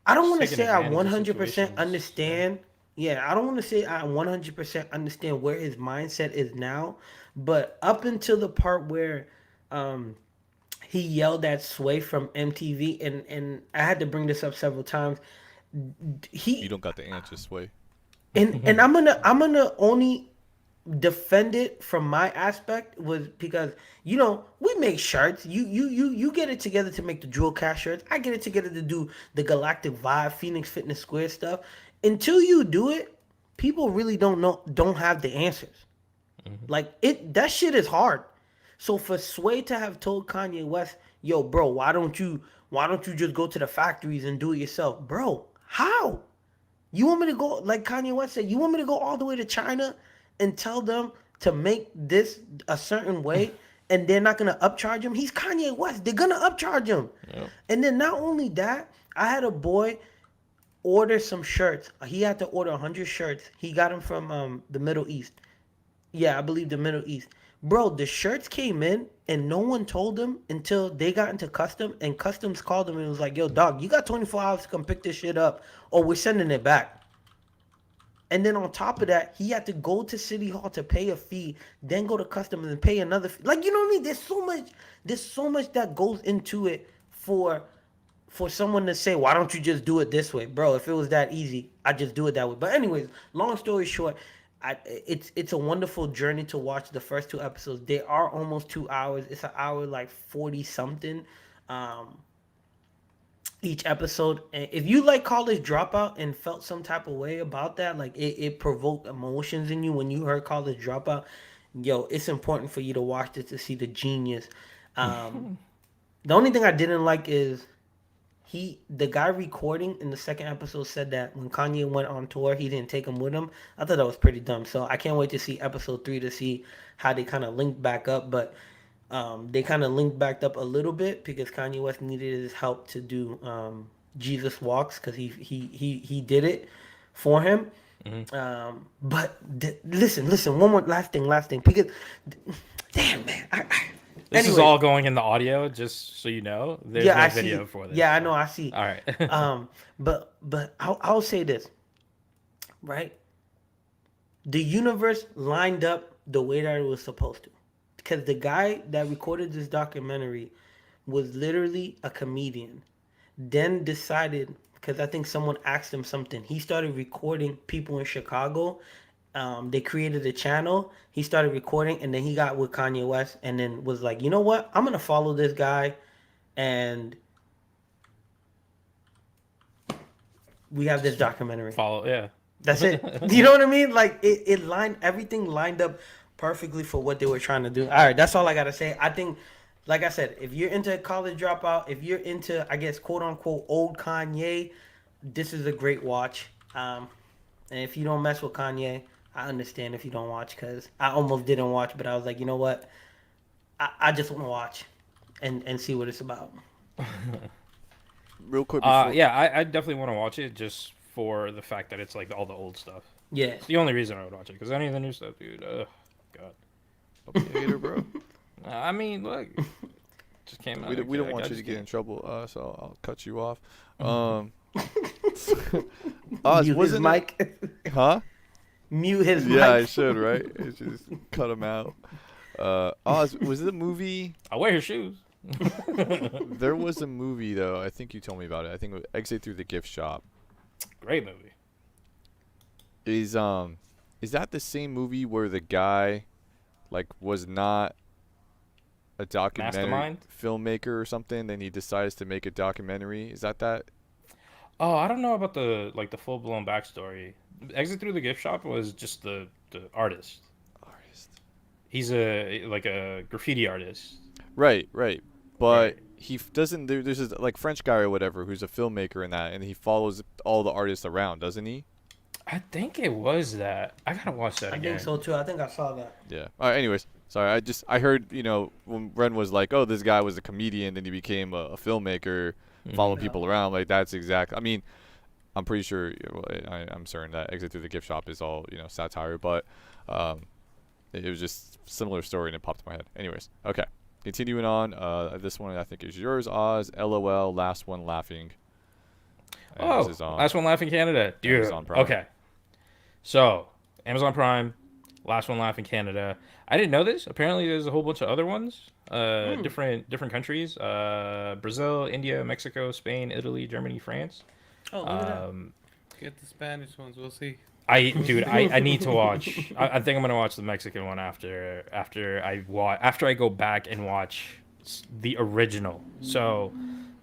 don't want to taking say I advantage of 100% situations. understand. Yeah, I don't want to say I 100% understand where his mindset is now, but up until the part where he yelled at Sway from MTV, and I had to bring this up several times. You He don't got the answer, Sway. and I'm gonna only defend it from my aspect was because we make shirts. You get it together to make the Jewel Cash shirts. I get it together to do the Galactic Vibe Phoenix Fitness Square stuff. Until you do it, people really don't have the answers. Like that shit is hard. So for Sway to have told Kanye West, "Yo, bro, why don't you just go to the factories and do it yourself?" Bro, how? You want me to go, like Kanye West said, you want me to go all the way to China and tell them to make this a certain way and they're not going to upcharge him? He's Kanye West. They're going to upcharge him. Yep. And then not only that, I had a boy order some shirts. He had to order 100 shirts. He got them from the Middle East. Yeah, I believe the Middle East. Bro, the shirts came in and no one told them until they got into custom, and customs called them and was like, "Yo, dog, you got 24 hours to come pick this shit up or we're sending it back." And then on top of that, he had to go to City Hall to pay a fee, then go to customs and pay another fee. Like, you know what I mean? There's so much that goes into it for someone to say, "Why don't you just do it this way?" Bro, if it was that easy, I'd just do it that way. But anyways, long story short, it's a wonderful journey to watch the first two episodes. They are almost 2 hours. It's an hour like 40 something each episode. And if you like College Dropout and felt some type of way about that, like it provoked emotions in you when you heard College Dropout, yo, it's important for you to watch this to see the genius. The only thing I didn't like is the guy recording in the second episode said that when Kanye went on tour, he didn't take him with him. I thought that was pretty dumb. So I can't wait to see episode 3 to see how they kind of link back up. But they kind of linked back up a little bit because Kanye West needed his help to do Jesus Walks, because he did it for him. But listen, one more last thing, because damn man, This is anyway. all going in the audio, just so you know. There's Yeah, no I video see. for this. Yeah, I know. I see. All right. But I'll say this, right? The universe lined up the way that it was supposed to, because the guy that recorded this documentary was literally a comedian. Then decided, because I think someone asked him something, he started recording people in Chicago. They created a channel. He started recording, and then he got with Kanye West, and then was like, "You know what? I'm gonna follow this guy," and we have this documentary. Follow, yeah. That's it. You know what I mean? Like everything lined up perfectly for what they were trying to do. All right, that's all I gotta say. I think, like I said, if you're into College Dropout, if you're into, I guess, quote unquote old Kanye, this is a great watch. And if you don't mess with Kanye, I understand if you don't watch, because I almost didn't watch, but I was like, you know what? I just want to watch and see what it's about. Real quick before, Yeah, I definitely want to watch it just for the fact that it's like all the old stuff. Yeah. It's the only reason I would watch it, because any of the new stuff, dude, God. don't be a hater, bro. I mean, look, just came out. We don't Okay, want I you to just get in can't. trouble, so I'll cut you off. Oz Mute his wasn't it? mic. Huh? Mute his mic. Yeah, I should, right? It's just cut him out. Oz, was it a movie? I wear his shoes. There was a movie though. I think you told me about it. I think it was Exit Through the Gift Shop. Great movie. Is that the same movie where the guy, like, was not a documentary Mastermind? filmmaker or something? Then he decides to make a documentary. Is that? Oh, I don't know about the full blown backstory. Exit Through the Gift Shop was just the artist. Artist. He's a graffiti artist. Right. But Right. doesn't. There's this, like, French guy or whatever who's a filmmaker in that, and he follows all the artists around, doesn't he? I think it was that. I gotta watch that I again. think so too. I think I saw that. Yeah. All right. Anyways, sorry. I heard when Ren was like, oh, this guy was a comedian, then he became a filmmaker, following Mhm. people around. Like that's exact. I mean, I'm pretty sure. Well, I'm certain that Exit Through the Gift Shop is all satire, but it was just similar story and it popped in my head. Anyways, okay. Continuing on. This one I think is yours, Oz. LOL. Last one laughing. And Oh, this is on Last One Laughing Canada. Dude. Amazon Prime. Okay. So, Amazon Prime, Last One Laughing Canada. I didn't know this. Apparently, there's a whole bunch of other ones. Different countries. Brazil, India, Mexico, Spain, Italy, Germany, France. Oh, look at that. Um, Get the Spanish ones. We'll see. I need to watch. I think I'm gonna watch the Mexican one after I go back and watch the original. So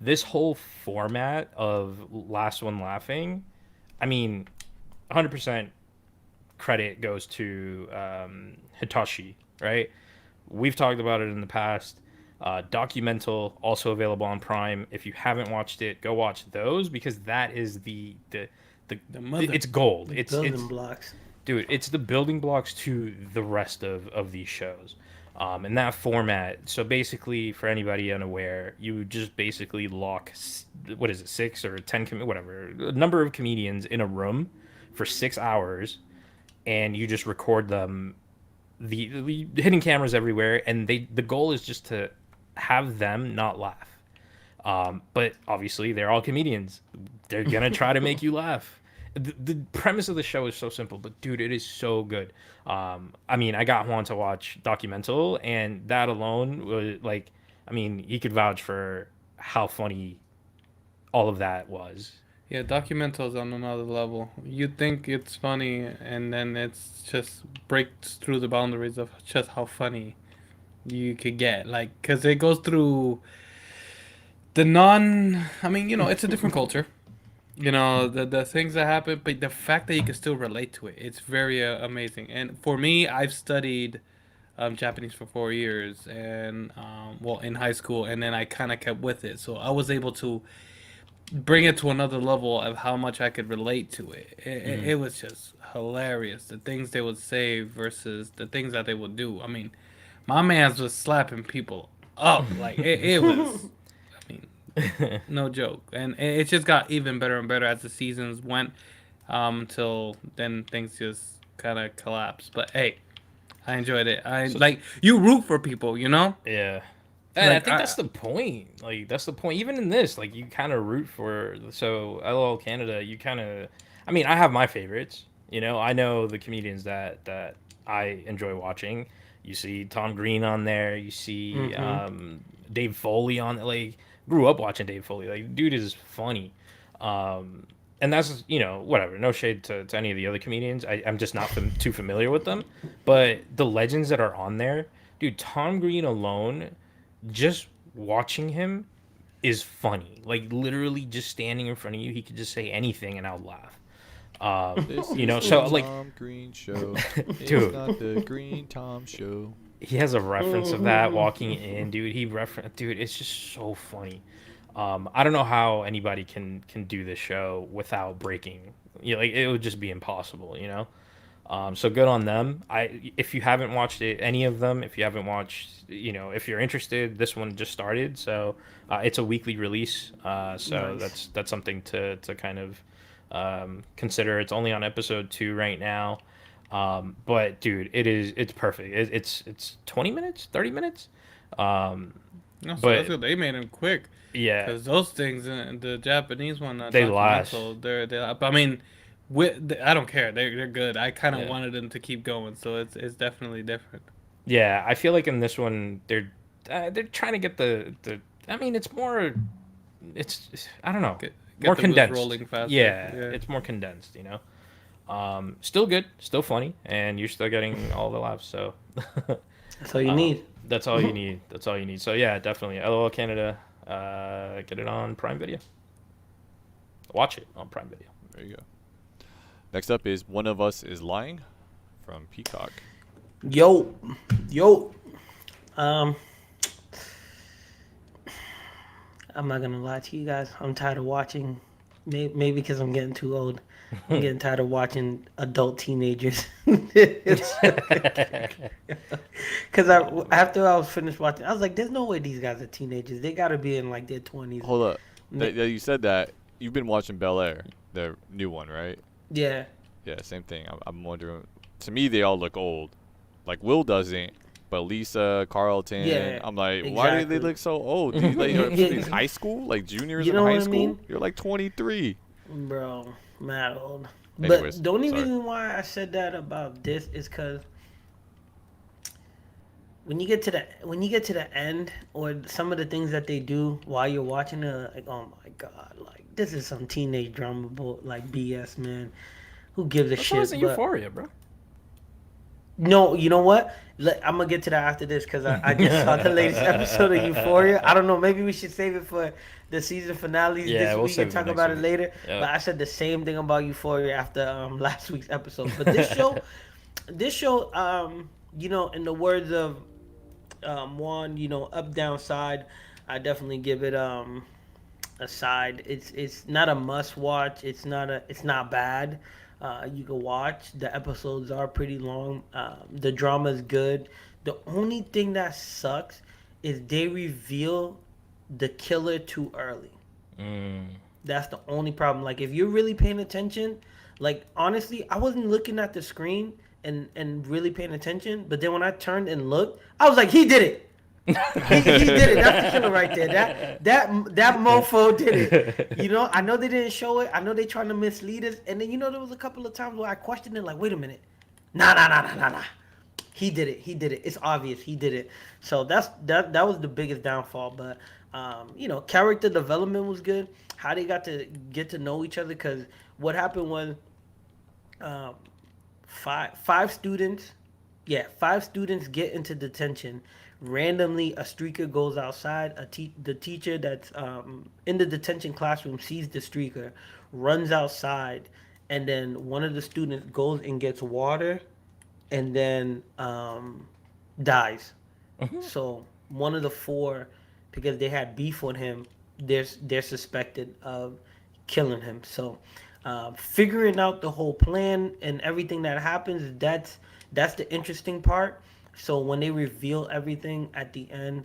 this whole format of Last One Laughing, I mean, 100% credit goes to Hitoshi, right? We've talked about it in the past. Documental, also available on Prime. If you haven't watched it, go watch those because that is the mother. it's gold. It's Building blocks. dude, it's the building blocks to the rest of these shows. In that format, so basically, for anybody unaware, you just basically lock, what is it, 6 or 10, whatever, a number of comedians in a room for 6 hours, and you just record them, the hidden cameras everywhere, and the goal is just to have them not laugh. But obviously, they're all comedians. They're gonna try to make you laugh. The premise of the show is so simple, but dude, it is so good. I mean, I got Juan to watch Documental, and that alone was like, I mean, he could vouch for how funny all of that was. Yeah, documentals on another level. You think it's funny, and then it's just breaks through the boundaries of just how funny you could get. Like, because it goes through the non. I mean, it's a different culture. The things that happen, but the fact that you can still relate to it, it's very amazing. And for me, I've studied Japanese for 4 years, and well, in high school, and then I kind of kept with it, so I was able to bring it to another level of how much I could relate to it. It was just hilarious. The things they would say versus the things that they would do. I mean, my man's was slapping people up. Like, it was, I mean, no joke. And it just got even better and better as the seasons went, until then things just kind of collapsed. But hey, I enjoyed it. Like, you root for people, Yeah. And I Like, think that's the point. Like, that's the point. Even in this, like, you kind of root for. So, LOL Canada, you kind of. I mean, I have my favorites. I know the comedians that I enjoy watching. You see Tom Green on there. You see Dave Foley on. Like, grew up watching Dave Foley. Like, dude is funny. And that's, whatever. No shade to any of the other comedians. I'm just not too familiar with them. But the legends that are on there, dude, Tom Green alone, just watching him is funny. Like, literally just standing in front of you, he could just say anything and I'll laugh. This So is like, Tom Green show. It's Dude. not the Green Tom show. he has a reference of that walking in, dude. Dude, it's just so funny. I don't know how anybody can do this show without breaking. Like, it would just be impossible, So good on them. If you haven't watched it, any of them, if you haven't watched, if you're interested, this one just started, so it's a weekly release. So Nice. that's something to kind of consider. It's only on episode 2 right now. But dude, it's perfect. It's 20 minutes, 30 minutes. No, so But- that's good. They made him quick. Yeah, Because those things, the Japanese one, They last. documental, I mean, I don't care. They're good. I kind of yeah, wanted them to keep going, so it's definitely different. yeah. I feel like in this one they're trying to get the. I mean, it's more. It's I don't know, Get more the wheels condensed. rolling faster. Yeah, Yeah. it's more condensed. Still good, still funny, and you're still getting all the laughs. So That's all you need. that's all you need. That's all you need. So yeah, definitely. LOL Canada. Get it on Prime Video. Watch it on Prime Video. There you go. Next up is One of Us is Lying from Peacock. Yo, yo. I'm not gonna lie to you guys. I'm tired of watching. Maybe because I'm getting too old. I'm getting tired of watching adult teenagers. Because after I was finished watching, I was like, "There's no way these guys are teenagers. They gotta be in like their 20s." Hold up. Ma- You said that you've been watching Bel Air, the new one, right? Yeah, Yeah, same thing. I'm wondering. To me, they all look old. Like Will doesn't, but Lisa, Carlton. Yeah, I'm like, why do they exactly. look so old? Dude, like, are these high school, like juniors You in know high what I school. mean? You're like 23. bro, mad old. Anyways, But the only sorry. reason why I said that about this is because when you get to the end or some of the things that they do while you're watching it, like, oh my god, like this is some teenage drama like BS, man. Who gives a That's shit? always in But Euphoria, bro. no, you know what? I'm gonna get to that after this because I just saw the latest episode of Euphoria. I don't know. Maybe we should save it for the season finales Yeah, this we'll week save and it talk next about it week. later. Yep. But I said the same thing about Euphoria after last week's episode. But this show, in the words of Juan, up down side, I definitely give it a side. It's not a must watch. It's not bad. You can watch. The episodes are pretty long. The drama is good. The only thing that sucks is they reveal the killer too early. Mm. That's the only problem. Like if you're really paying attention, like honestly, I wasn't looking at the screen and really paying attention. But then when I turned and looked, I was like, he did it. he did it. That's the killer right there. That mofo did it. I know they didn't show it. I know they trying to mislead us. And then there was a couple of times where I questioned it, like, wait a minute, nah. He did it. It's obvious he did it. So that was the biggest downfall. But character development was good. How they got to get to know each other, because what happened was, five students get into detention. Randomly, a streaker goes outside. The teacher that's in the detention classroom sees the streaker, runs outside, and then one of the students goes and gets water, and then dies. So one of the four, because they had beef with him, they're suspected of killing him. So figuring out the whole plan and everything that happens, that's the interesting part. So when they reveal everything at the end,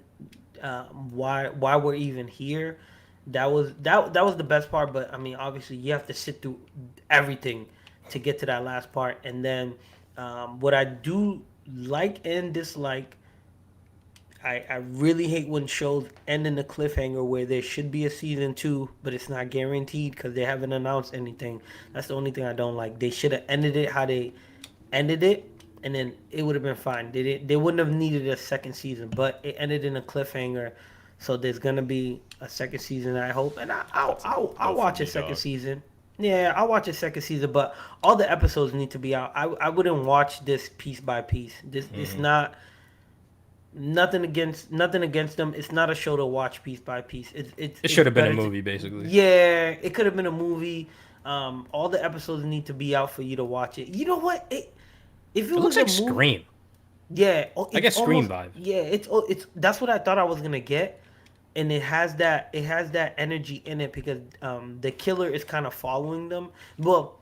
why we're even here, that was the best part. But I mean, obviously, you have to sit through everything to get to that last part. And then what I do like and dislike, I really hate when shows end in a cliffhanger where there should be a season 2, but it's not guaranteed because they haven't announced anything. That's the only thing I don't like. They should have ended it how they ended it, and then it would have been fine. They wouldn't have needed a second season, but it ended in a cliffhanger. So there's gonna be a second season, I hope, and I'll watch a second season. Yeah, I'll watch a second season, but all the episodes need to be out. I wouldn't watch this piece by piece. It's not nothing against them. It's not a show to watch piece by piece. It should have been a movie, basically. Yeah, it could have been a movie. All the episodes need to be out for you to watch it. You know what? If it was looks like a movie, Scream. yeah, I get Scream vibe. Yeah, it's that's what I thought I was gonna get, and it has that energy in it because the killer is kind of following them. Well,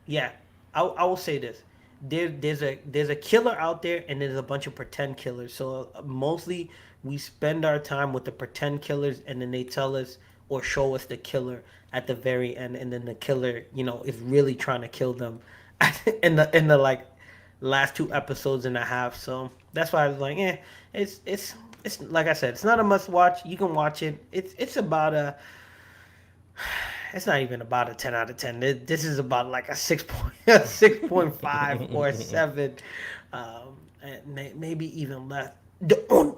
yeah, I will say this. There's a killer out there, and there's a bunch of pretend killers. So mostly we spend our time with the pretend killers, and then they tell us or show us the killer at the very end, and then the killer, is really trying to kill them in the like last 2 episodes and a half. So that's why I was like, it's it's like I said, it's not a must watch. You can watch it. It's about a. It's not even about a 10 out of 10. This is about like a 6.5 or a 7, and maybe even less. All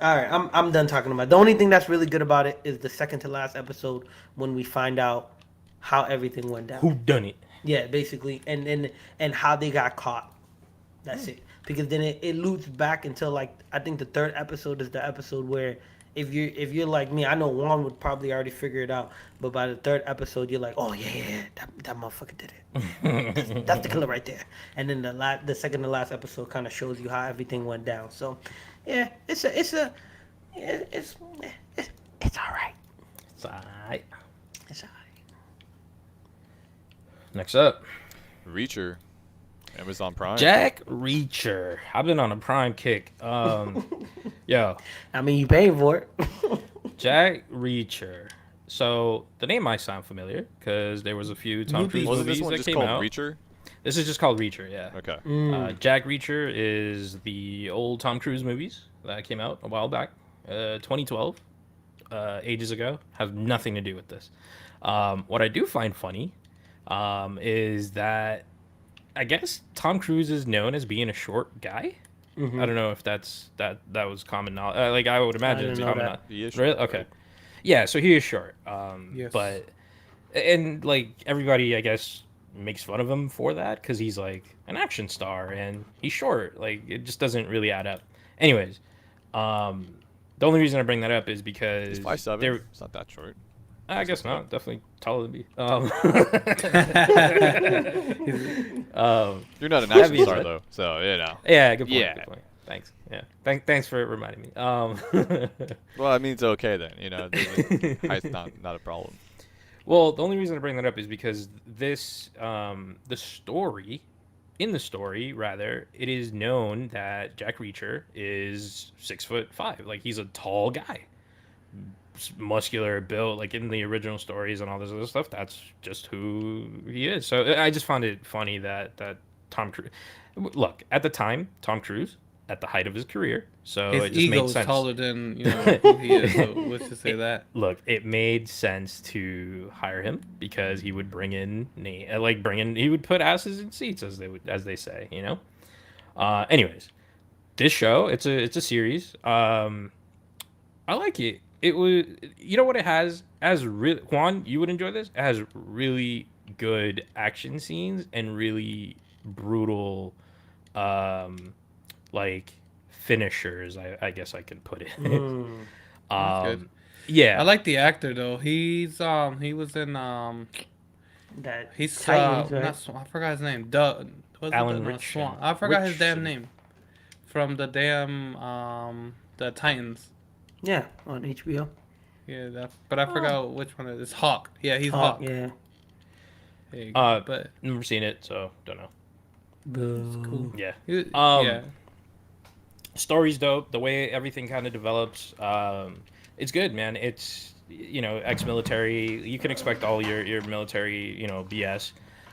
right, I'm done talking about it. The only thing that's really good about it is the second to last episode when we find out how everything went down. Who done it? Yeah, basically, and how they got caught. That's it. Because then it loops back until like I think the third episode is the episode where if you're like me, I know Juan would probably already figure it out, but by the third episode you're like, oh yeah, that motherfucker did it. That's the killer right there. And then the second to last episode kind of shows you how everything went down. So yeah, it's all right. It's alright. It's all right. Next up, Reacher, Amazon Prime. Jack Reacher. I've been on a Prime kick. Yo, I mean, you paying for it. Jack Reacher. So the name might sound familiar because there was a few Tom Cruise Wasn't movies this one that just came called out. Reacher? This is just called Reacher, yeah. Okay. Jack Reacher is the old Tom Cruise movies that came out a while back, 2012, ages ago. Has nothing to do with this. What I do find funny is that I guess Tom Cruise is known as being a short guy. I don't know if that was common knowledge. Like I would imagine it's didn't know common that. knowledge. He is Really? short, Okay. right? Yeah, so he is short. Yes. But and like everybody, I guess, makes fun of him for that because he's like an action star and he's short. Like it just doesn't really add up. Anyways, the only reason I bring that up is because He's 5'7". there. It's not that short. I guess not. Definitely taller than me. You're not an That action being star said- though, so you know. Yeah, good point. Yeah. Good point. Thanks. Yeah. Thanks for reminding me. Well, I mean it's okay then. You know, height's not a problem. Well, the only reason I bring that up is because this, in the story, rather, it is known that Jack Reacher is 6'5". Like he's a tall guy, muscular built. Like in the original stories and all this other stuff, that's just who he is. So I just found it funny that Tom Cruise. Look, at the time, Tom Cruise at the height of his career, so it His just ego made is sense. taller than who he is. So let's just say that. Look, it made sense to hire him because he would bring in he would put asses in seats as they say, you know. Anyways, this show it's a series. I like it. It was, you know what it has really, Juan, you would enjoy this. It has really good action scenes and really brutal like finishers, I guess I could put it. That's good. Yeah. I like the actor though. He was in That he's Titans, right? not I forgot his name. Doug. Was it Alan Doug? No, Rich- Swan. I forgot his damn Richson. name. From the damn the Titans. Yeah, on HBO. Yeah, but I forgot which one it is. Hawk. Yeah, he's Hawk, Hawk. yeah. There you go. But Never seen it, so don't know. Boo. Yeah. yeah. Story's dope. The way everything kind of develops, it's good, man. It's ex-military. You can expect all your military, BS.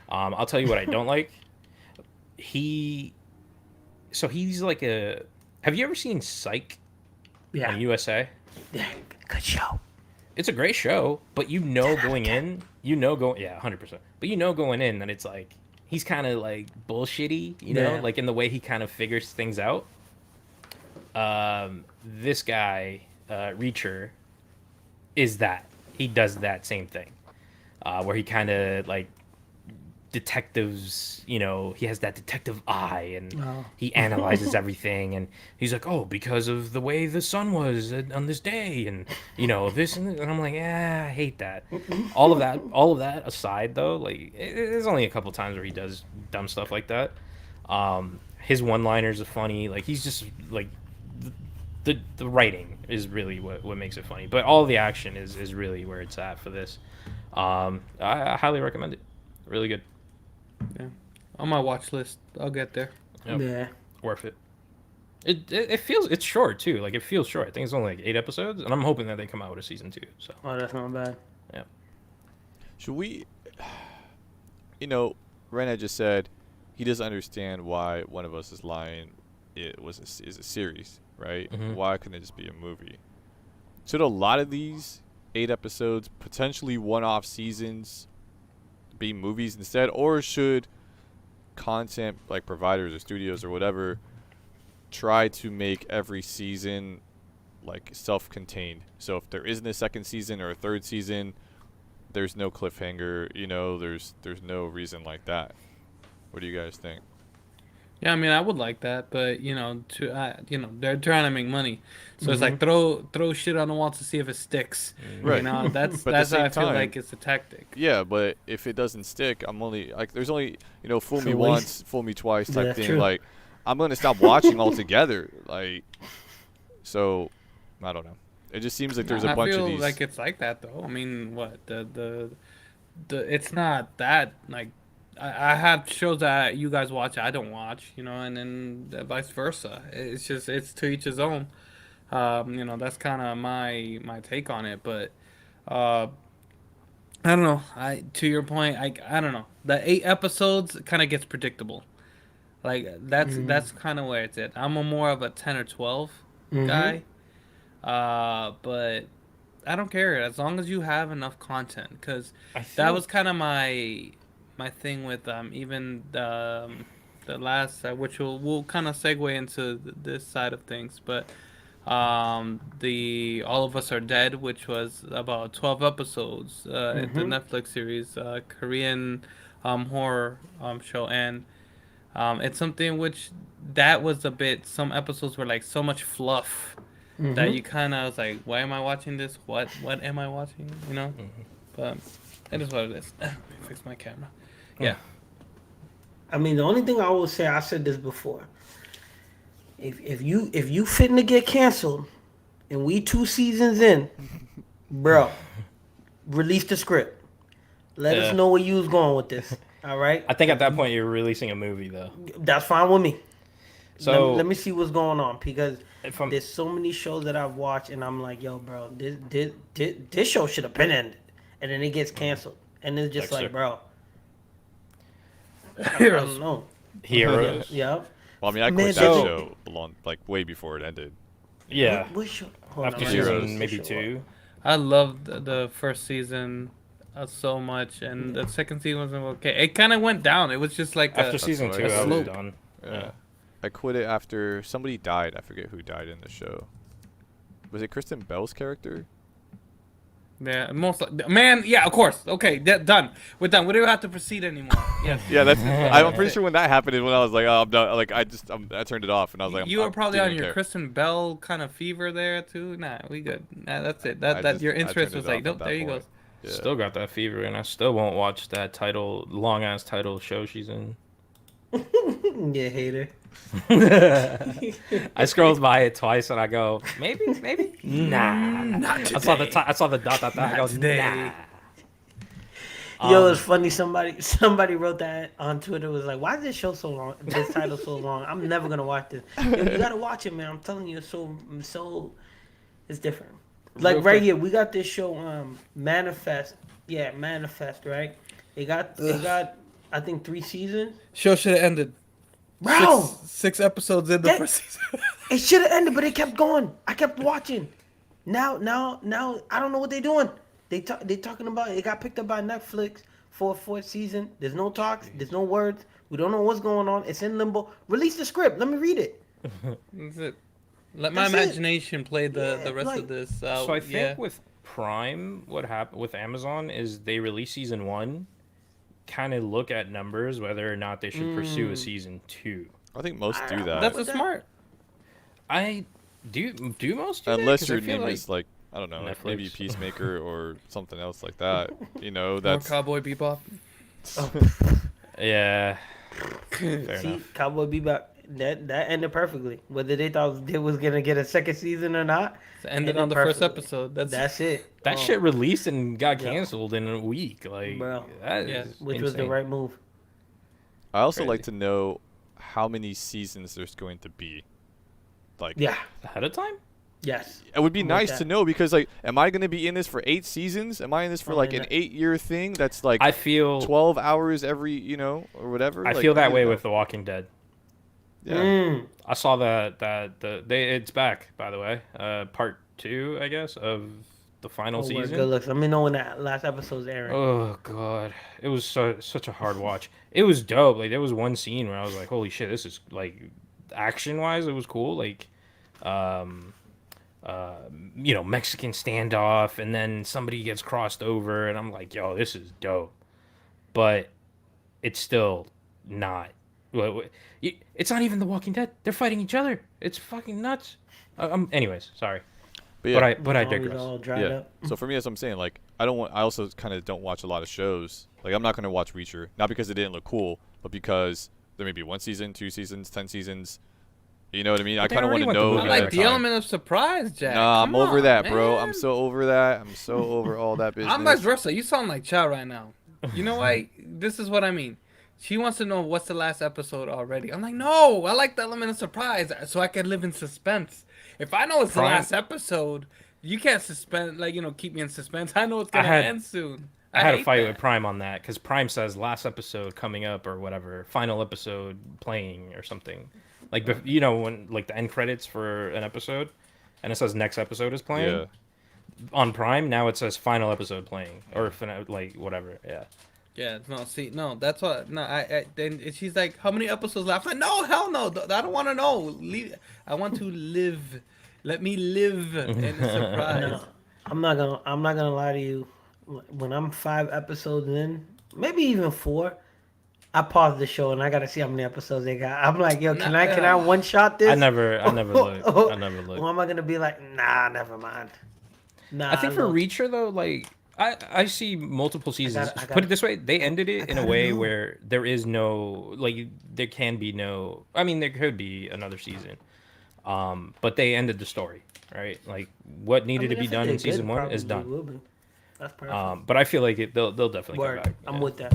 I'll tell you what I don't like. He's like a. Have you ever seen Psych Yeah. on USA? Yeah. Good show. It's a great show, but going in, 100%. But going in that it's like he's kind of like bullshitty, Yeah. like in the way he kind of figures things out. This guy, Reacher, is that. He does that same thing, where he kind of like detectives, he has that detective eye and he analyzes everything and he's like, oh, because of the way the sun was on this day and this and I'm like, I hate that. all of that aside though, like there's only a couple times where he does dumb stuff like that. His one-liners are funny. Like he's just like the writing is really what makes it funny, but all the action is really where it's at for this. I highly recommend it. Really good. Yeah. On my watch list. I'll get there. Yep. Yeah. Worth it. It feels, it's short too. Like it feels short. I think it's only like 8 episodes, and I'm hoping that they come out with a season 2. So Oh, that's not bad. yeah. Should we? Rena just said he doesn't understand why one of us is lying is a series, right? Mhm. Why couldn't it just be a movie? Should a lot of these 8 episodes, potentially one-off seasons, be movies instead, or should content like providers or studios or whatever try to make every season like self-contained? So if there isn't a second season or a third season, there's no cliffhanger, there's no reason like that. What do you guys think? Yeah, I mean, I would like that, but they're trying to make money, so it's like throw shit on the wall to see if it sticks. Right. That's But at the how I same feel time- like it's a tactic. Yeah, but if it doesn't stick, I'm only like there's only fool So me waste- once, fool me twice Yeah, type that's thing. true. Like I'm gonna stop watching altogether. Like, so I don't know. It just seems like there's a bunch I of feel these. like it's like that though. I mean, what the it's not that like I have shows that you guys watch I don't watch, and then vice versa. It's to each his own. That's kind of my take on it, but I don't know. To your point, I don't know. The 8 episodes kind of gets predictable. Like that's kind of where it's at. I'm more of a 10 or 12 guy. But I don't care as long as you have enough content, because that was kind of my thing with even the last which we'll kind of segue into this side of things, but the All of Us Are Dead, which was about 12 episodes, the Netflix series, Korean horror show, and it's something which that was a bit, some episodes were like so much fluff that you kind of was like, why am I watching this? What am I watching? But it is what it is. Let me fix my camera. Yeah. I mean, the only thing I will say, I said this before. If you fitting to get canceled, and we 2 seasons in, bro, release the script. Let us know where you was going with this. All right. I think at that point you're releasing a movie though. That's fine with me. So let me see what's going on, because if I'm, there's so many shows that I've watched and I'm like, yo, bro, this show should have been ended, and then it gets canceled, and it's just Dexter. like, bro, I Heroes. don't know. Heroes. Yeah. well, I mean, I Man, quit that so- show like way before it ended. Yeah. What show? Hold After on, Heroes. let me season see maybe what show 2. I loved the first season so much, and the second season was okay. It kind of went down. It was just like After season what 2, I I was slope. done. Yeah. I quit it after somebody died. I forget who died in the show. Was it Kristen Bell's character? Yeah, man. Yeah, of course. Okay, done. We're done. We don't have to proceed anymore. Yes. Yeah, that's. I'm pretty sure when that happened is when I was like, oh, I'm done. Like I turned it off and I was like, You were probably didn't on your care. Kristen Bell kind of fever there too. Nah, we good. Nah, that's it. I just- Your I interest turned was it like, off at nope. that There you go. point. Yeah. Still got that fever, and I still won't watch that long ass title show she's in. Yeah, hater. I scrolled by it twice and I go, maybe, nah. Not I saw the dot. I go, today. nah. Yo, it's funny. Somebody wrote that on Twitter. Was like, "Why is this show so long? This title so long? I'm never gonna watch this. Yo, you gotta watch it, man. I'm telling you, it's so. It's different. Like Real right quick. here, we got this show, Manifest. Yeah, Manifest. Right? It got I think 3 seasons. Show should have ended. Bro, Six episodes in the That- first season. it should have ended, but it kept going. I kept watching. Now, I don't know what they're doing. They talking about it got picked up by Netflix for a 4th season. There's no talks. There's no words. We don't know what's going on. It's in limbo. Release the script. Let me read it. That's it. Let my That's it. imagination play the Yeah, rest like- of this. So I think yeah. with Prime, what happened with Amazon is they release season 1, kind of look at numbers whether or not they should pursue a season 2. I think most do that. That's a smart. I do most do that? Unless 'Cause I your feel name like- is like I don't know, like maybe Netflix. Peacemaker or something else like that. More That's Cowboy Bebop. Yeah. Fair See, enough. Cowboy Bebop. That ended perfectly. Whether they thought they was gonna get a 2nd season or not, It ended on the first perfectly. episode. That's it. That Oh, shit released and got Yeah. canceled in a week. Like, Bro. that Yeah. is which was the insane. right move. I also Crazy. like to know how many seasons there's going to be. Like Yeah. Ahead of time? Yes. it would be I'm with nice to that. know because like am I going to be in this for 8 seasons? Am I in this for like an 8-year thing that's like I feel 12 hours every, or whatever? I Like, feel that you way know. with The Walking Dead. Yeah. I saw it's back, by the way. Part 2, I guess, of the final Oh, we're season. good looks. Let me know when that last episode's airing. Oh god, it was such a hard watch. It was dope. Like there was one scene where I was like, "Holy shit, this is like action wise, it was cool." Like, um, Mexican standoff, and then somebody gets crossed over, and I'm like, "Yo, this is dope." But it's still not. It's not even The Walking Dead. They're fighting each other. It's fucking nuts. Anyways, sorry, But yeah, but I Zombies digress. all dried yeah. up. So for me, that's what I'm saying. Like, I also kind of don't watch a lot of shows. Like, I'm not gonna watch Reacher, not because it didn't look cool, but because there may be 1 season, 2 seasons, 10 seasons. You know what I mean? I they kind of want already to went know. through I it. like the Time. element of surprise, Jack. Nah, I'm Come over on, that, bro. I'm man. so over that. I'm so over all that business. I'm vice versa. You sound like Chow right now. You know why? This is what I mean. She wants to know what's the last episode already. I'm like, no, I like the element of surprise so I can live in suspense. If I know it's the Prime- last episode, you can't suspend, keep me in suspense. I know it's going to had- end soon. I had a hate fight that. with Prime on that because Prime says last episode coming up or whatever, final episode playing or something. Like, when like the end credits for an episode, and it says next episode is playing. Yeah. On Prime now it says final episode playing or like whatever. Yeah. Yeah, no, see, no, that's what, no, then she's like, how many episodes left? I'm like, no, hell no, I don't want to know. Leave, I want to live. Let me live in a surprise. No, I'm not gonna lie to you. When I'm 5 episodes in, maybe even 4, I pause the show and I gotta see how many episodes they got. I'm like, yo, can I one shot this? I never looked. I never looked. Or am I gonna be like, nah, never mind. Nah. I think for look. Reacher though, like I see multiple seasons. I gotta- Put it this way, they ended it in a gotta way know. where there is no there can be no. I mean, there could be another season, but they ended the story, right? Like what needed to be if done they in season did, 1 is probably done. will be. That's perfect. But I feel like they'll definitely Word. go back. I'm yeah. with that.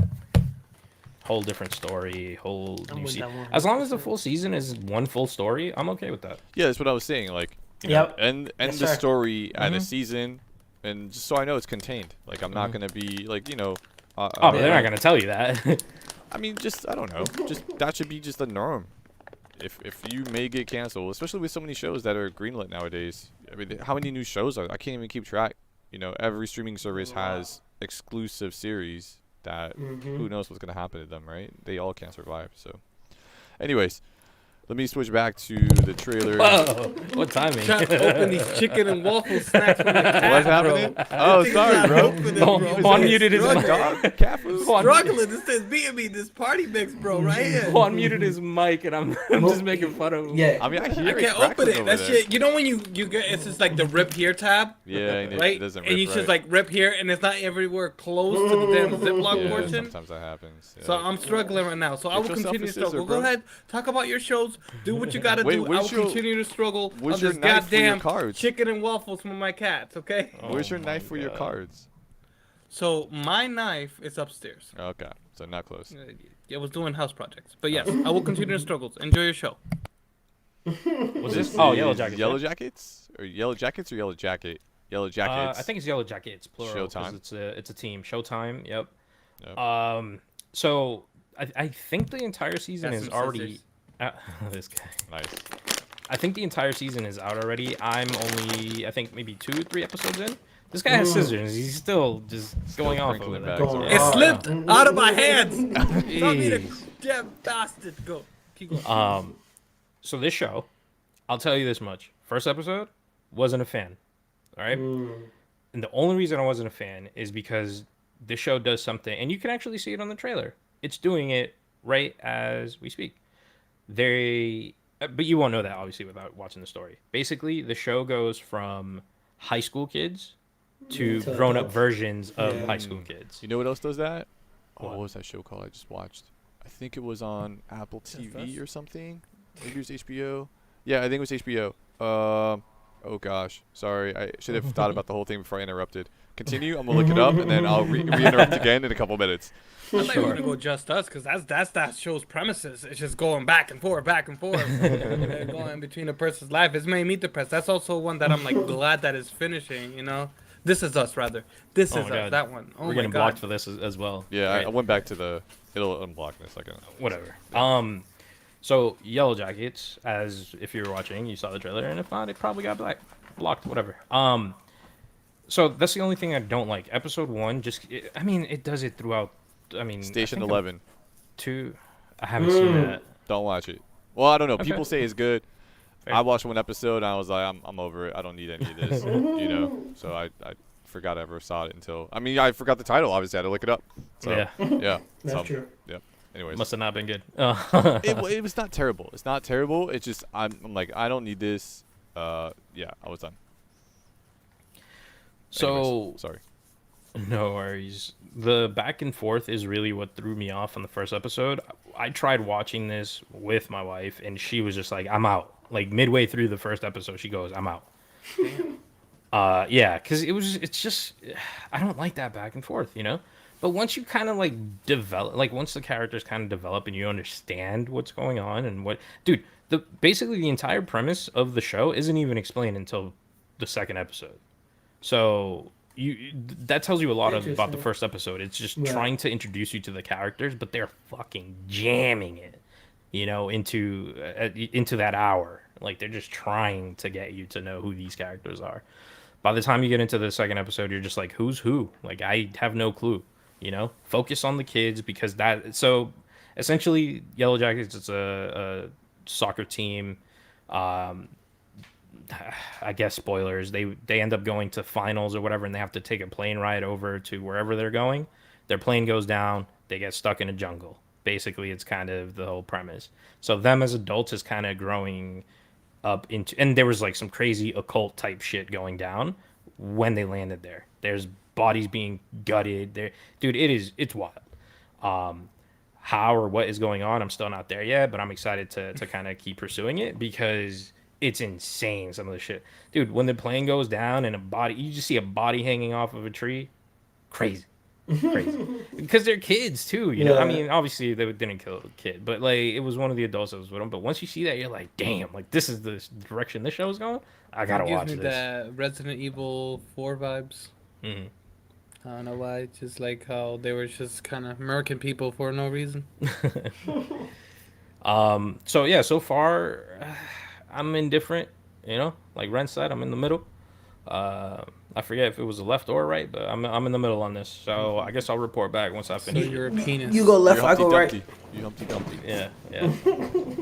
Whole different story, whole I'm new with season. that one. As long as the full season is one full story, I'm okay with that. Yeah, that's what I was saying. Like, Yep. end Yes, the sir. story at a Mhm. season, and just so I know it's contained. Like, I'm not gonna be like, Oh, but they're not gonna tell you that. I mean, just I don't know. Just that should be just the norm. If you may get canceled, especially with so many shows that are greenlit nowadays. I mean, how many new shows are? I can't even keep track. Every streaming service has exclusive series that who knows what's gonna happen to them, right? They all can't survive. So, anyways, let me switch back to the trailer. Whoa, what timing? Trying to open these chicken and waffle snacks from the cat, What's bro. happening? Oh, sorry, bro. Opening, Oh, bro. Juan muted his Struggling. mic. Cat food. Struggling. This is me, this party mix, bro, right here. Juan muted his mic, and I'm just making fun of him. Yeah. I mean, I hear I it can't crackling open it. over That there. shit. You know when you get, it's just like the rip here tab, Yeah, and it right? doesn't And you rip just right. like rip here, and it's not everywhere close to the damn Ziploc Yeah, portion. sometimes that happens. Yeah. So I'm struggling right now. So I will Get yourself continue a to struggle. scissor, Go bro. ahead, talk about your shows. Do what you gotta Wait, do. I will where's your- continue to struggle where's on your this knife for your goddamn cards? chicken and waffles from my cats. Okay. Where's your Oh knife my for your God. cards? So my knife is upstairs. Okay, so not close. I was doing house projects, but yes, I will continue to struggle. Enjoy your show. Was this? Is Oh, it Yellowjackets. Yellowjackets? Or Yellowjackets or Yellow Jacket? Yellowjackets. I think it's Yellowjackets plural. 'cause Showtime. It's a team. Showtime. Yep. Yep. So I think the entire season Got is some already. scissors. This guy. Nice. I think the entire season is out already. I'm only, I think, maybe 2 or 3 episodes in. This guy has scissors. He's still just going off over crinkling there. bags Going over It Oh, slipped out of my hands. Jeez. Tell me to damn bastard. Go. Keep going. So this show, I'll tell you this much. First episode, wasn't a fan. All right? And the only reason I wasn't a fan is because this show does something, and you can actually see it on the trailer. It's doing it right as we speak. But you won't know that, obviously, without watching the story. Basically, the show goes from high school kids to To grown-up adults. versions of Yeah. high school kids. You know what else does that? Oh, What? what was that show called I just watched? I think it was on Apple Just TV Us? or something. Maybe it was HBO. Yeah, I think it was HBO. Oh gosh, sorry. I should have thought about the whole thing before I interrupted. Continue. I'm gonna look it up and then I'll re-interrupt again in a couple minutes. I thought you were gonna go Just Us because that's that show's premises. It's just going back and forth, and going between a person's life. It's made me depressed. That's also one that I'm like glad that it's finishing. You know, This Is Us rather. This Oh Is my Us. God. That one. Oh We're my getting God. blocked for this as well. Yeah, Right. I went back to the. It'll unblock in a second. Whatever. So Yellowjackets, as if you were watching, you saw the trailer, and if not, it probably got blocked, whatever. So that's the only thing I don't like. Episode 1, I mean, it does it throughout. I mean, Station I think 11. 2. I haven't seen that. Don't watch it. Well, I don't know. Okay. People say it's good. Fair. I watched one episode and I was like, I'm over it. I don't need any of this, you know. So I forgot I ever saw it until. I mean, I forgot the title. Obviously, I had to look it up. So, Yeah. yeah. That's true. Yeah. Anyways, Must have not been good. it was not terrible. It's not terrible. It's just I'm like I don't need this. Yeah, I was done. So Anyways, sorry. no worries. The back and forth is really what threw me off on the first episode. I tried watching this with my wife, and she was just like, "I'm out." Like midway through the first episode, she goes, "I'm out." Yeah, because it's just, I don't like that back and forth, you know. But once you kind of like develop, like once the characters kind of develop and you understand what's going on and dude, basically the entire premise of the show isn't even explained until the second episode. So that tells you a lot about the Interesting. first episode. It's just Yeah. trying to introduce you to the characters, but they're fucking jamming it, you know, into that hour. Like they're just trying to get you to know who these characters are. By the time you get into the second episode, you're just like, who's who? Like I have no clue. You know, focus on the kids because so essentially Yellowjackets is a soccer team. I guess spoilers. They end up going to finals or whatever, and they have to take a plane ride over to wherever they're going. Their plane goes down. They get stuck in a jungle. Basically, it's kind of the whole premise. So them as adults is kind of growing up into, and there was like some crazy occult type shit going down when they landed there. There's bodies being gutted there, dude. It's wild. How or what is going on, I'm still not there yet, but I'm excited to kind of keep pursuing it because it's insane, some of the shit, dude. When the plane goes down and you just see a body hanging off of a tree. Crazy. Because they're kids too, you know. I Yeah. mean, obviously they didn't kill the kid, but like it was one of the adults that was with them. But once you see that, you're like, damn, like this is the direction this show is going. I gotta Gives watch me this. that Resident Evil 4 vibes. Mhm. I don't know why. Just like how they were just kind of American people for no reason. So yeah, so far I'm indifferent. You know, like Ren said, I'm in the middle. I forget if it was the left or right, but I'm in the middle on this. So I guess I'll report back once I So finish. you're a penis. You go left, You're I go Humpty right. Dumpty. You Humpty Dumpty. Yeah.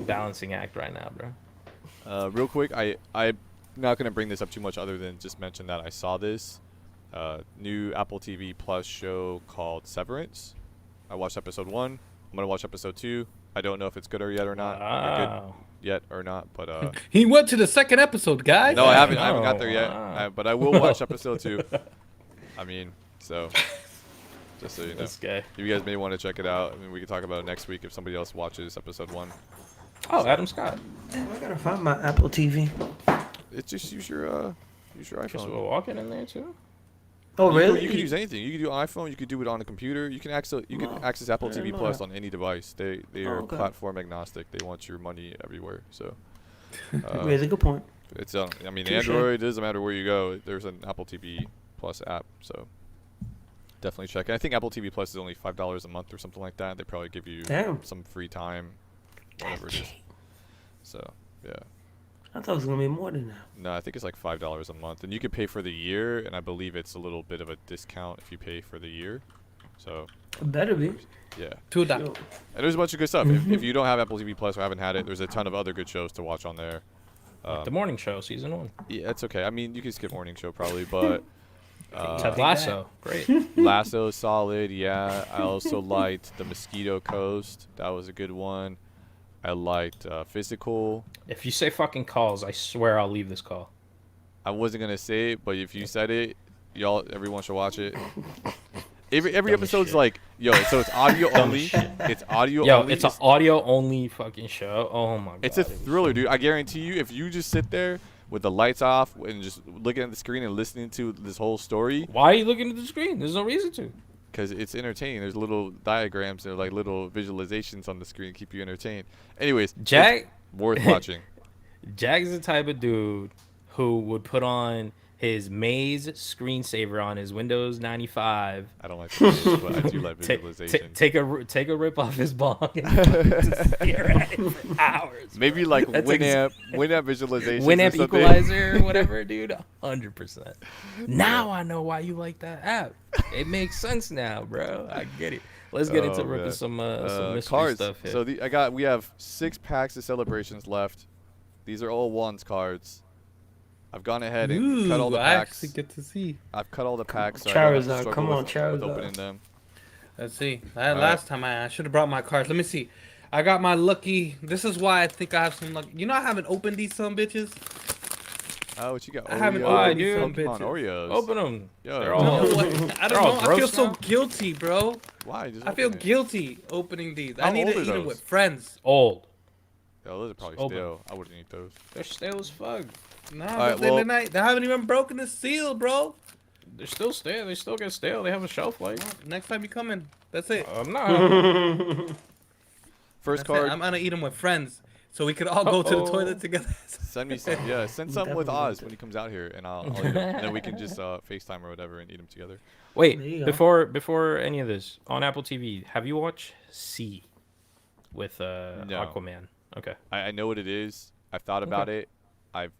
Balancing act right now, bro. Real quick, I'm not gonna bring this up too much other than just mention that I saw this new Apple TV Plus show called Severance. I watched episode 1. I'm gonna watch episode 2. I don't know if it's good or yet or not. Or good Wow. yet or not, but He went to the second episode, guys. no, I haven't got there yet. Wow. But I will watch episode 2. I mean, so just so you know, This guy. you guys may want to check it out. I mean, we can talk about it next week if somebody else watches episode 1. Oh, Adam Scott. Damn, I gotta find my Apple TV. It's just use your Guess iPhone. we'll walk it in there too. Oh, You really? can use anything. You can do iPhone. You can do it on a computer. You can access Apple I didn't TV know Plus that. on any device. They are okay. platform agnostic. They want your money everywhere. So Raise a good point. it's on. I mean, Touche. Android. It doesn't matter where you go. There's an Apple TV Plus app. So definitely check. And I think Apple TV Plus is only $5 a month or something like that. They probably give you Damn. some free time, whatever it is. So yeah. I thought it was gonna be more than that. No, I think it's like $5 a month, and you can pay for the year, and I believe it's a little bit of a discount if you pay for the year. So, It better be. yeah. To that. Yo. And there's a bunch of good stuff. If you don't have Apple TV Plus or haven't had it, there's a ton of other good shows to watch on there. The morning show, season 1. Yeah, it's okay. I mean, you can skip morning show probably, but Ted Lasso, great. Lasso is solid. Yeah, I also liked The Mosquito Coast. That was a good one. I liked Physical. If you say fucking calls, I swear I'll leave this call. I wasn't gonna say it, but if you said it, everyone should watch it. Every Dumb episode's shit. like, yo, so it's audio only. shit. It's audio Yo, only. it's an audio only fucking show. Oh my god. It's a it was thriller, so dude. I guarantee you, if you just sit there with the lights off and just looking at the screen and listening to this whole story, Why are you looking at the screen? There's no reason to. because it's entertaining. There's little diagrams and like little visualizations on the screen to keep you entertained. Anyways, Jack it's worth watching. Jack is the type of dude who would put on his maze screensaver on his Windows 95. I don't like visuals, but I do like Ta- visualization. take a rip off his bong and just stare at it for hours. Maybe bro. like That's Winamp visualization. Winamp equalizer, whatever, dude. 100%. Now I know why you like that app. It makes sense now, bro. I get it. Let's get into ripping some mystery cards. stuff here. So we have 6 packs of celebrations left. These are all ones cards. I've gone ahead and cut all the I packs. actually get to see. I've cut all the packs. So I don't have to Charizard, struggle come on, with Charizard. opening them. Let's see. right. Last time I should have brought my cards. Let me see. I got my lucky. This is why I think I have some luck. You know I haven't opened these some bitches. Oh, what you got? I haven't Oreos. opened these some Pokemon bitches. Oreos. Open them. Yo, They're You all. know what? I They're don't all know. I feel gross so now. guilty, bro. Why? Just I feel open it. guilty opening these. I How need old to are eat them those? with friends. Old. Yo, those are probably Open. stale. I wouldn't eat those. They're stale as fuck. Nah, Alright, but well- they haven't even broken the seal, bro. They're still stale. They still get stale. They have a shelf life. Next time you come in, that's it. I'm not. First That's it. card. I'm gonna eat them with friends, so we could all go to the Uh-oh. toilet together. Send me some. Yeah, send some with Definitely Oz when he comes out here, and I'll eat 'em. And then we can just FaceTime or whatever and eat them together. Wait, There you go. before any of this, on Apple TV, have you watched C with No. Aquaman? Okay. I know what it is. I've thought about it. I've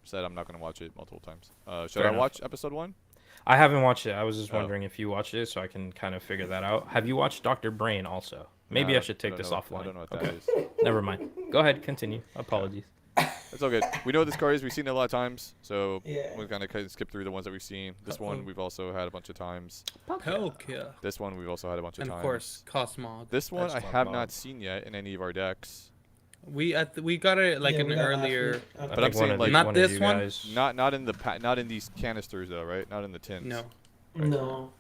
said I'm not gonna watch it multiple times. Should Fair I enough. watch episode 1? I haven't watched it. I was just Oh. wondering if you watched it, so I can kind of figure that out. Have you watched Dr. Brain also? Maybe No, I should take this don't know- offline. I don't know what Okay. that is. Never mind. Go ahead. Continue. Apologies. It's all good. We know what this card is. We've seen it a lot of times, so Yeah. we're gonna kind of skip through the ones that we've seen. This one we've also had a bunch of times. Palkia. This one we've also had a bunch of And of times. course, Cosmog. This one That's I my have mom. not seen yet in any of our decks. We got it like Yeah, in we the got earlier. Ashley. I But think I'm saying, like, Not one this of you one? guys- Not in the not in these canisters though, right? Not in the tins. No. No.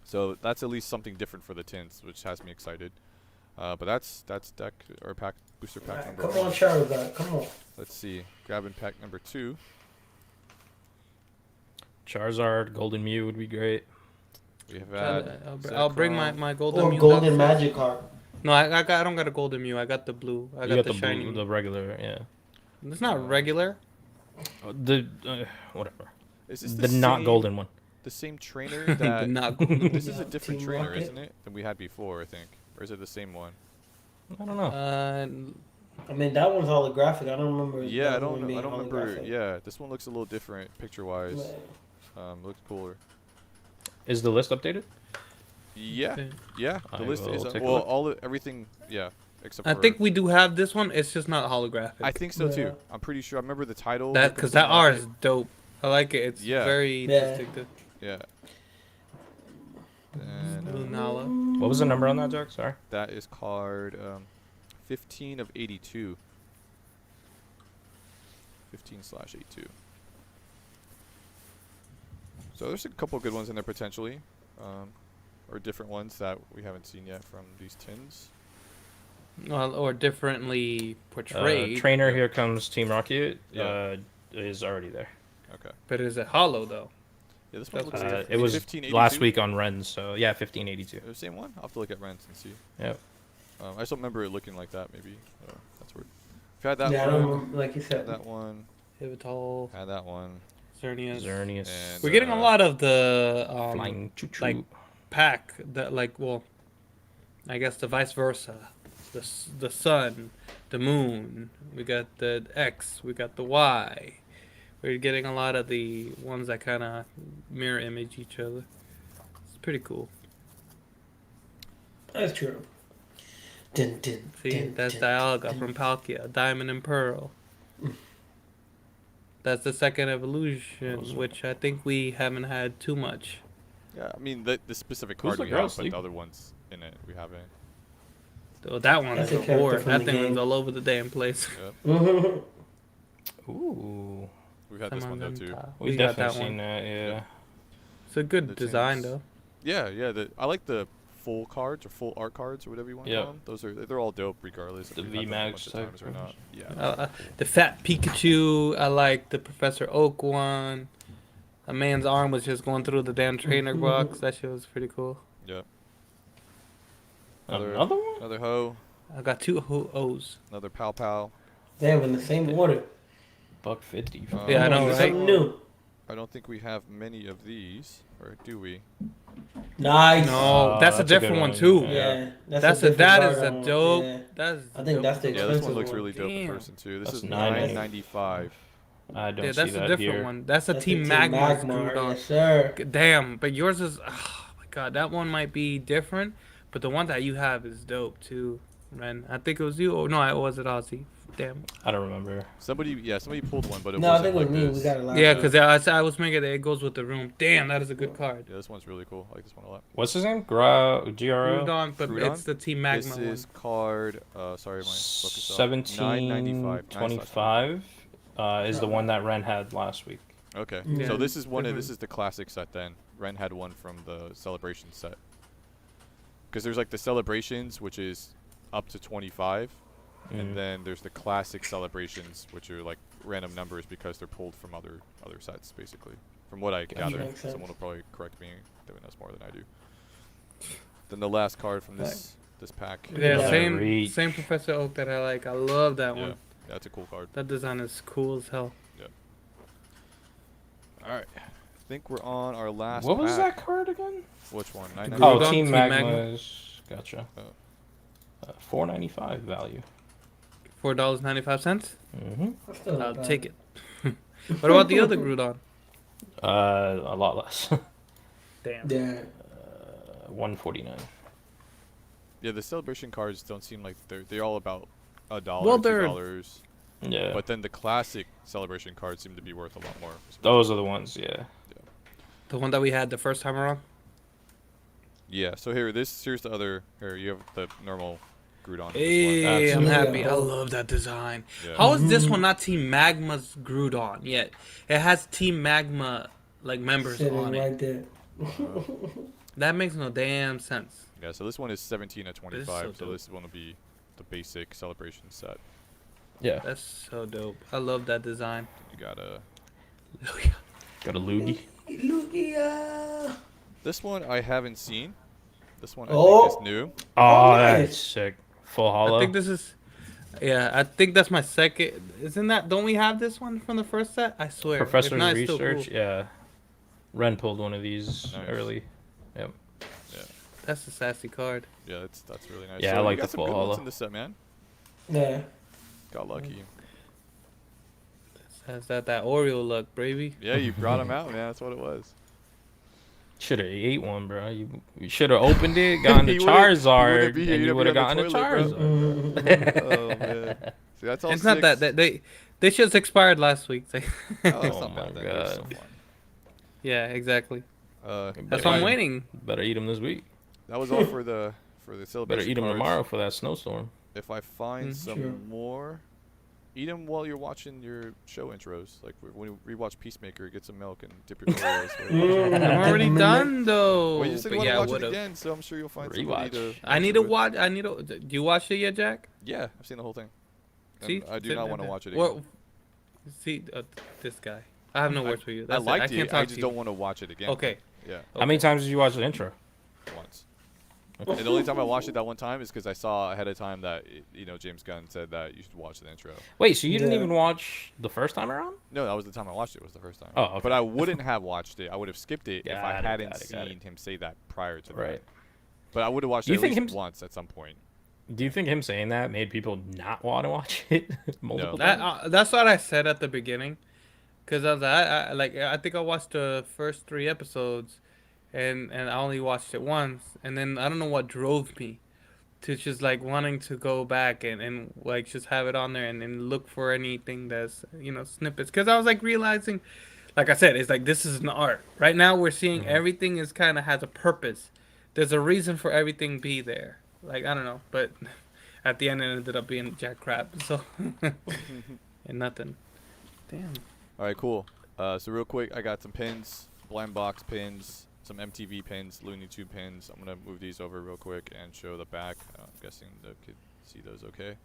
So that's at least something different for the tins, which has me excited. But that's deck or pack booster pack number Come 1. on, Charizard. Come on. Let's see. Grabbing pack number 2. Charizard, Golden Mew would be great. We have I'll bring my Zekrom. my golden. Or Mew Golden downstairs. Magic card. No, I don't got a golden Mew. I got the blue. I You got got the shiny. blue, the regular, yeah. It's not regular. The whatever. Is this The not golden one. The same trainer The that not golden. this is a different Team trainer, Rocket? isn't it? Than we had before, I think. Or is it the same one? I don't know. I mean, that one's holographic. I don't remember. Yeah, that I don't one know. being I don't remember. holographic. Yeah, this one looks a little different picture-wise. Man. Looks cooler. Is the list updated? Yeah, Okay. yeah. The I list is will take a well, look. everything. Yeah, except I for. think we do have this one. It's just not holographic. I think so Yeah. too. I'm pretty sure. I remember the title. that looking because that something R like is it. dope. I like it. It's Yeah. very Yeah. distinctive. Yeah. And Lunala. What was the number on that, Jack? Sorry. that is card 15 of 82. 15/82. So there's a couple good ones in there potentially, or different ones that we haven't seen yet from these tins. Or differently portrayed. Trainer, here comes Team Rocket. Yeah. Is already there. Okay. But is it hollow though? Yeah, this one That's looks what different. It was 1582? last week on Ren's, so yeah, 1582. The same one? I'll have to look at rents and see. Yep. I just don't remember it looking like that. Maybe that's weird. We've had that Yeah, I don't one. remember, like you Had said. that one. Pivotal, Had that one. Xerneas. Xerneas. And, We're getting a lot of the Flying choo-choo. like pack that I guess the vice versa. The sun, the moon. We got the X. We got the Y. We're getting a lot of the ones that kind of mirror image each other. It's pretty cool. That's true. Dun, dun, See, dun, that's dun, Dialga dun. from Palkia, Diamond and Pearl. That's the second evolution, which I think we haven't had too much. Yeah, I mean the specific Who's card the we girl have, but sleeping? the other ones in it we haven't. So that one's That's a a character war. from That the thing game. was all over the damn place. Mhm. Ooh. We've had this one though too. We've We got definitely that seen one. that, yeah. It's a good The design tins. though. Yeah, yeah. I like the full cards or full art cards or whatever you want to Yeah. call them. Those they're all dope regardless. The if we've had them a VMAX bunch of type times or not. Yeah. The fat Pikachu. I like the Professor Oak one. A man's arm was just going through the damn trainer box. That shit was pretty cool. Yeah. Another one? Another hoe. I got two O's. Another pow. They were in the same order. $1.50. Yeah, I know, this right? Something new. I don't think we have many of these, or do we? Nice. No, that's a good different one too. Yeah, That's a different that card is a on- dope. yeah. That's I think that's the Yeah, this one expensive looks one. really dope in Damn. person too. This That's is $9.95. $9.95. I don't Yeah, see that's a that different here. one. That's a That's Team the Magma's Magmar, Groudon. yes, sir. Damn, but yours is. Oh my god, that one might be different, but the one that you have is dope too, Ren. I think it was you. Oh no, it was it Ozzy. Damn. I don't remember. Somebody pulled one, but it No, I wasn't think it was like me. this. We got a lot. Yeah, of because I was making it goes with the room. Damn, that is a good card. Yeah, this one's really cool. I like this one a lot. What's his name? GRO? Groudon, but Groudon? it's the Team Magma This one. is card. Sorry, my focus off. 1725 is the one that Ren had last week. Okay, Yeah. so this is Different. this is the classic set then. Ren had one from the celebration set. Because there's like the celebrations, which is up to 25, Mhm. and then there's the classic celebrations, which are like random numbers because they're pulled from other sets, basically. From what I gather, Makes sense. someone will probably correct me. They knows more than I do. Then the last card from this pack. Yeah, Yeah. Reach. same Professor Oak that I like. I love that Yeah, one. that's a cool card. That design is cool as hell. All right, I think we're on our last. What was pack. that card again? Which one? Groudon? Oh, Team Team Magma. Magma's. Gotcha. Oh. $4.95 value. $4.95. Mm-hmm. That's still not I'll bad. take it. What about the other Groudon? A lot less. Damn. Yeah. $149. Yeah, the celebration cards don't seem like they're all about $1, Well, they're- $2. Yeah. But then the classic celebration cards seem to be worth a lot more. Those are the ones, yeah. The one that we had the first time around? Yeah. So here's the other. Here you have the normal Groudon. Hey, That's I'm really happy. I cool. love that design. Yeah. How is this one not Team Magma's Groudon yet? It has Team Magma like members Sitting on it. right there. That makes no damn sense. Yeah. So this one is 17 at 25. so So dope. this one will be the basic celebration set. Yeah. That's so dope. I love that design. You got a. Got a Loogie. Lugia. This one I haven't seen. This one I Oh. think is new. Oh, nice. that's sick. Full hollow. I think this is. Yeah, I think that's my second. Isn't that? Don't we have this one from the first set? I swear. If Professor's not, it's still Research. cool. Yeah. Ren pulled one of these Nice. early. Yep. That's a sassy card. Yeah, that's really nice. Yeah, I So you like got the some full good ones hollow. in this set, man. Yeah. Got lucky. Has that Oreo look, baby? Yeah, you brought them out, man. That's what it was. Should have ate one, bro. You should have opened it, gotten the You would've- Charizard, be here, and you'd you be would have on the gotten the toilet, bro. Charizard. Oh man. See, that's all. It's not that they just expired last week. Oh, it's Oh not my bad. They're so God. fun. Yeah, exactly. Uh, That's Better why I'm eat 'em- waiting. Better eat them this week. that was all for the celebration. Better eat them cards. tomorrow for that snowstorm. If I find Mm. some True. more, eat them while you're watching your show intros. Like when you rewatch Peacemaker, get some milk and dip your Oreos. while you're watching it. I'm already done though. Well, you said But you want to yeah, watch it would've. again, so I'm sure you'll find somebody Rewatch. to. I need it to with. watch. Do you watch it yet, Jack? Yeah, I've seen the whole thing. And See, I do not want to watch it again. Well, see, this guy. I have no words for you. I That's liked I can't it. talk I to just you. don't want to watch it again. Okay. Yeah, How many times did you watch the intro? once. And the only time I watched it that one time is because I saw ahead of time that James Gunn said that you should watch the intro. Wait, so you didn't Yeah. even watch the first time around? No, that was the time I watched it. Was the first time. Oh, okay. But I wouldn't have watched it. I would have skipped it if I Got it, hadn't got it, seen got it. him say that prior to Right. that. But I would have watched You it at think least him- once at some point. Do you think him saying that made people not want to watch it multiple No. times? That's what I said at the beginning, because I was I think I watched the first 3 episodes, and I only watched it once, and then I don't know what drove me to just like wanting to go back and like just have it on there and look for anything that's snippets, because I was like realizing, like I said, it's like this is an art. Right now we're seeing everything is kind of has a purpose. There's a reason for everything be there. Like I don't know, but at the end it ended up being jack crap. So and nothing. Damn. All right, cool. So real quick, I got some pins, blind box pins, some MTV pins, Looney Tune pins. I'm gonna move these over real quick and show the back. I'm guessing the kid see those okay.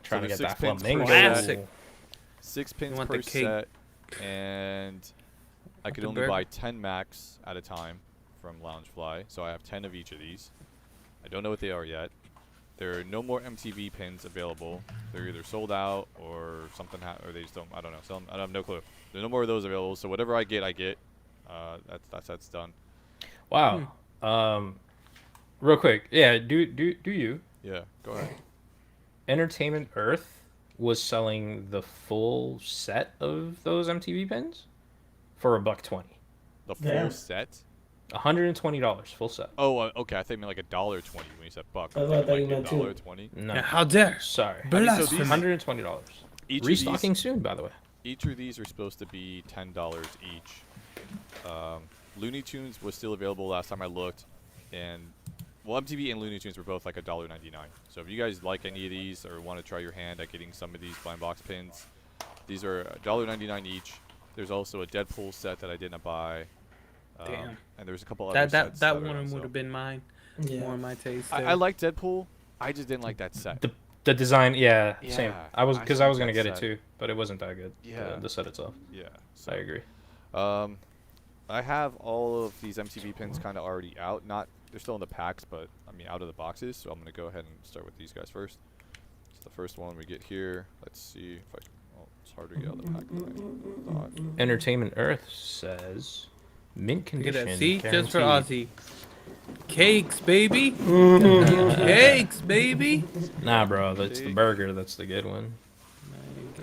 Trying to there's get that 6 pins per flamingo. Classic. 6 pins want per the cake. set, and I could the only burger. buy 10 max at a time from Loungefly. So I have 10 of each of these. I don't know what they are yet. there are no more MTV pins available. They're either sold out or something, or they just don't. I don't know. Some, I have no clue. There's no more of those available. So whatever I get, I get. That's done. Wow. Real quick, yeah. Do you? Yeah. Go ahead. Entertainment Earth was selling the full set of those MTV pins for $1.20. The full Damn. set. $120 full set. Oh, okay. I think it meant like $1.20 when you said buck. I thought you meant too. $1.20. No, Yeah, how dare? sorry. so these- $120. Each of Restocking these, soon, by the way. each of these are supposed to be $10 each. Looney Tunes was still available last time I looked, and well, MTV and Looney Tunes were both like $1.99. So if you guys like any of these or want to try your hand at getting some of these blind box pins, these are $1.99 each. There's also a Deadpool set that I didn't buy. Damn. And there's a couple other sets That are on one would sale. have been mine. Yeah. More my taste. I like Deadpool. I just didn't like that set. The design, yeah, same. Yeah, I was I because I was think gonna get it that's too, but it wasn't that good. Yeah. The set itself. Yeah. I agree. I have all of these MTV pins kind of already out. Not they're still in the packs, but I mean out of the boxes. So I'm gonna go ahead and start with these guys first. So the first one we get here. Let's see if I. Oh, it's hard to get out of the pack. Than I thought. Entertainment Earth says mint Look at condition. that. See, just for guaranteed. Ozzy. Cakes, baby. Mm-hmm. Cakes, baby. Nah, bro, that's the Cake. burger. That's the good one.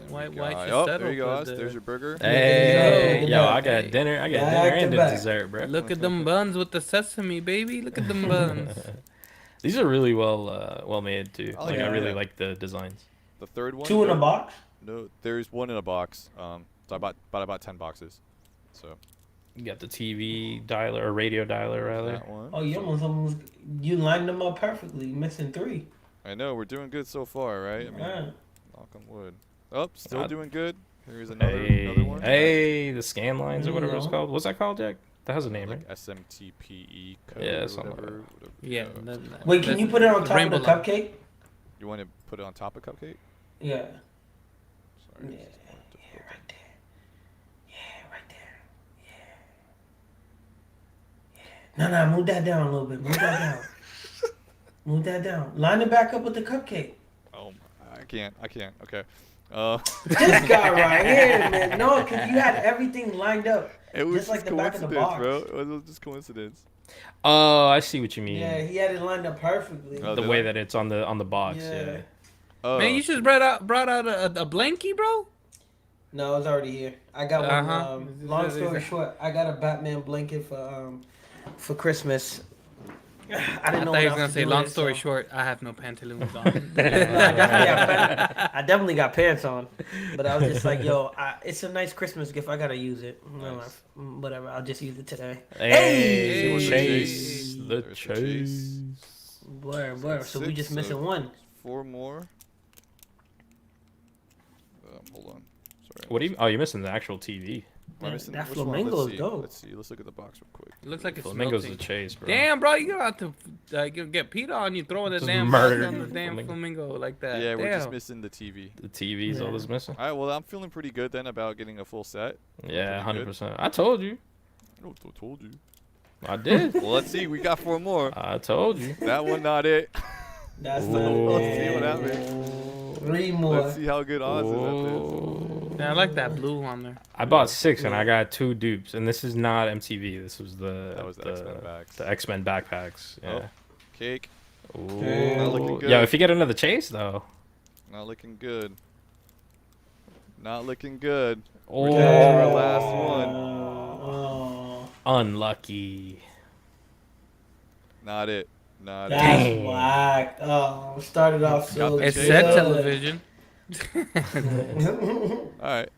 Why Oh, there you go. Oz. There's your burger. Hey, Look at yo, that. I got dinner. I got Back dinner to and a back. dessert, bro. Look at them buns with the sesame, baby. Look at them buns. These are really well made too. Oh, Like yeah. I really like the designs. The third one. 2 in a box. No, there's one in a box. So I bought 10 boxes. So You got the TV dialer or radio dialer rather. that one. Oh, you almost you lined them up perfectly, missing 3. I know we're doing good so far, right? I mean, Yeah. knock on wood. Oh, still God. doing good. Here's another Hey, one. hey, the scan lines or whatever it's Yeah. called. What's that called, Jack? That has a name, Like right? SMTPE code Yeah, or something like whatever. Yeah. Wait, can you put it on top of rainbow the line. cupcake? You want to put it on top of cupcake? Yeah. Sorry. Yeah. this is more difficult. Right there. Yeah, right there. Yeah. No, move that down a little bit. Move that down. Move that down. Line it back up with the cupcake. Oh, I can't. Okay. This guy right here, man. No, because you had everything lined up. It was Just like just the back of the coincidence, box. bro. It was just coincidence. Oh, I see what you mean. Yeah, he had it lined up perfectly. Oh, The did way I? that it's on the box. Yeah. Oh, Man, you should brought out a blankie, bro. No, it's already here. I got one. Uh-huh. Long story short, I got a Batman blanket for Christmas. I I didn't thought know he what was else gonna to say. do Long with it, story so- short, I have no pantaloons on. I definitely got pants on, but I was just like, "Yo, it's a nice Christmas gift. I gotta use it. Nice. Whatever. I'll just use it today." Hey, Hey! chase, the There's the chase. chase. Blur. So we just Six, missing one. 4 more. Hold on. Sorry. What do you? Oh, you're missing the actual TV. Am I Yeah, missing- that which one? flamingo Let's is see. dope. Let's see. Let's look at the box real quick. It looks like it's Flamingo's the melting. chase, bro. Damn, bro, you got to get PETA on you throwing the Just damn murdered box on the damn flamingo. flamingo like that. Yeah, we're just Damn. missing the TV. The TV's all that's missing. All right, well, I'm feeling pretty good then about getting a full set. Yeah, Pretty good. 100%. I told you. Oh, I told you. I did. Well, let's see. We got 4 more. I told you. That one not it. That's Ooh. not Let's see what happens. 3 more. Let's see how good odds is at this. Oh. Yeah, I like that blue on there. I bought 6 and I got 2 dupes, and this is not MTV. This was That was the X-Men bags. The X-Men backpacks. Yeah. Cake. Ooh. Not looking good. Yo, if you get another chase though. Not looking good. Not looking good. Oh, down to our last one. Oh, unlucky. Not it. Not it. that's Dang. whack. Oh, started off so Got the It's chase. set good. television. All right.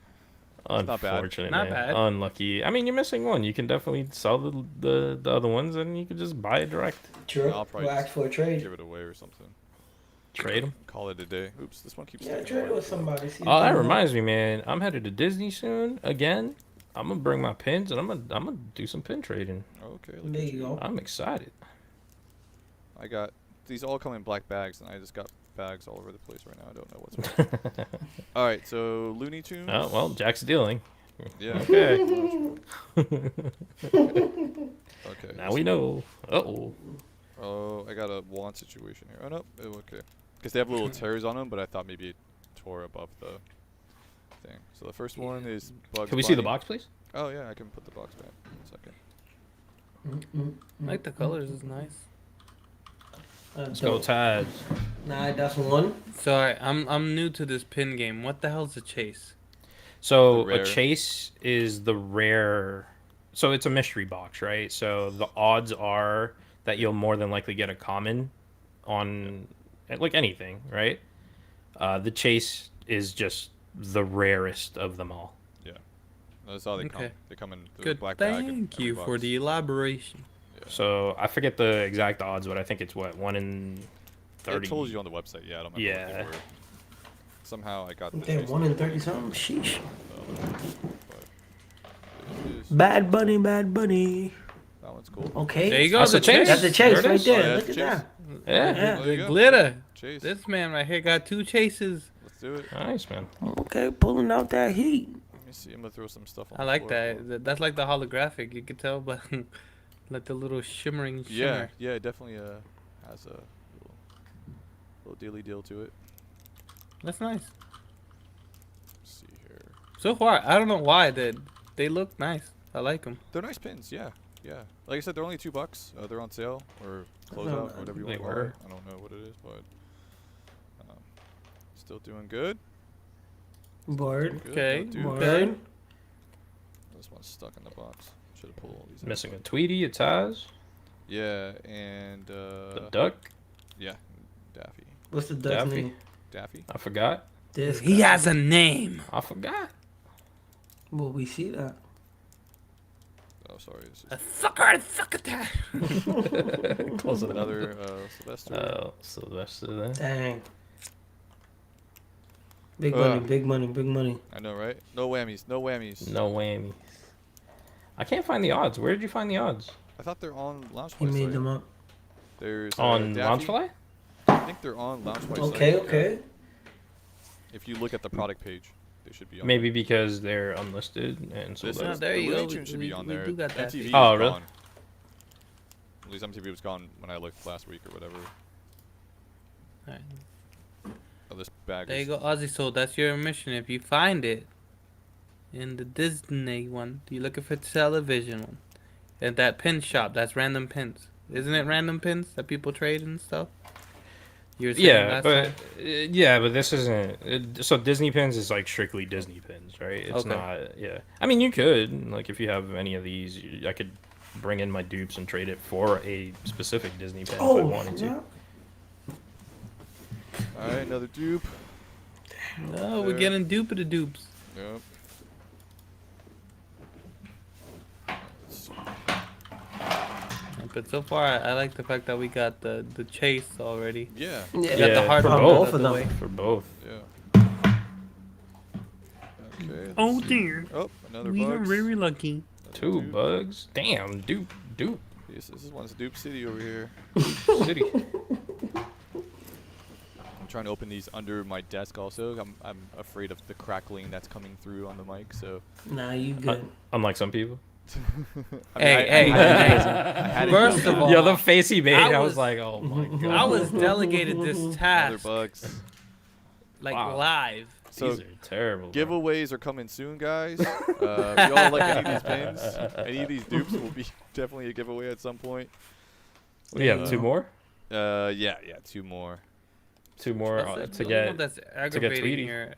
not bad. Unfortunate, Not man. bad. Unlucky. I mean, you're missing one. You can definitely sell the other ones, and you can just buy it direct. True. I'll probably We'll ask for a trade. Give it away or something. Trade them. Call it a day. Oops, this one keeps Yeah, sticking trade it away. with somebody. See if Oh, they that want- reminds me, man. I'm headed to Disney soon again. I'm gonna bring my pins, and I'm gonna do some pin trading. Okay, look There at you you. go. I'm excited. I got these all come in black bags, and I just got bags all over the place right now. I don't know what's what. All right, so Looney Tunes. Oh well, Jack's dealing. Yeah. Okay. Okay. Now we know. Uh oh. Oh, I got a wand situation here. Oh no, okay. Because they have little tears on them, but I thought maybe it tore above the thing. So the first one is Bugs Can we see the Bunny. box, please? Oh yeah, I can put the box back. 1 second. I like the colors. It's nice. Let's go Tides. Nah, that's one. Sorry, I'm new to this pin game. What the hell's a chase? So The rare. a chase is the rare. So it's a mystery box, right? So the odds are that you'll more than likely get a common on like anything, right? The chase is just the rarest of them all. That's how they come. Okay. They come in the Good. black bag. and Thank you every for box. the elaboration. Yeah. So I forget the exact odds, but I think it's what 1 in 30. It told you on the website. Yeah, I don't remember Yeah. what they were. Somehow I got the Okay, chase 1 in 30 something. Sheesh. but it is- Bad Bunny, Bad Bunny. That one's cool. Okay. There you go. That's the a chase. That's the chase There it right is. there. Oh, yeah, Look that's at chase. that. Yeah, Yeah. There you The go. glitter. Chase. This man right here got 2 chases. Let's do it. nice man. Okay, pulling out that heat. Let me see. I'm gonna throw some stuff on I the like floor. that. That's like the holographic. You could tell, but like the little shimmering Yeah, shimmer. yeah, it definitely has a little dealy deal to it. That's nice. Let's see here. So far, I don't know why they look nice. I like them. They're nice pins, yeah, yeah. Like I said, they're only $2. They're on sale or closeout or whatever you They want to call were. it. I don't know what it is, but still doing good. Word. Good, Okay, no dupe. Word. This one's stuck in the box. Should have pulled all these. out. Missing a Tweety, a Taz, Yeah, and the duck. yeah, Daffy. What's the duck's Daffy. name? Daffy. I forgot. This He guy. has a name. I forgot. Well, we see that. Oh, sorry. It's A just sucker. Close enough. another Sylvester. Oh, Sylvester then. Dang. Big money, big money, big money. I know, right? No whammies. No whammies. No whammies. I can't find the odds. Where did you find the odds? I thought they're on Loungefly. He made site. them up. There's On Daffy. Loungefly? I think they're on Loungefly. Okay, site, yeah. okay. If you look at the product page, they should be on. Maybe because they're unlisted and so This that's is, there the you Looney go. Tunes should We- be on we there. do got that MTV feature. Oh, was really? gone. At least MTV was gone when I looked last week or whatever. Alright. Oh, this bag There you is. go, Ozzy. So that's your mission. If you find it in the Disney one, you're looking for television one. At that pin shop, that's random pins. Isn't it random pins that people trade and stuff? You were saying yeah, last but time? yeah, but this isn't. So Disney pins is like strictly Disney pins, right? It's Okay. not. Yeah, I mean you could like if you have any of these, I could bring in my dupes and trade it for a specific Disney pin if I Oh, wanted to. yeah. All right, another dupe. No, we're there. getting dupe of the dupes. Yep. Let's see. But so far, I like the fact that we got the chase already. Yeah. Yeah, We got the hard for one both out of of the them. way. For both. Yeah. Okay. Oh let's see. dear. Oh, another We are bugs. very lucky. Another 2 dupe. bugs. Damn, dupe. This one's Dupe City over here. City. I'm trying to open these under my desk also. I'm afraid of the crackling that's coming through on the mic, so. Nah, you good. Unlike some people. I Hey, had it First going. of all, Yo, the face he made, I I was was- like, oh my god. I was delegated this Other task bugs. like Wow. live. So These are terrible. bro. giveaways are coming soon, guys. If y'all like any of these pins, any of these dupes will be definitely a giveaway at some point. We have 2 more. Yeah, 2 more. 2 more That's to the only one get. that's aggravating Tweety. here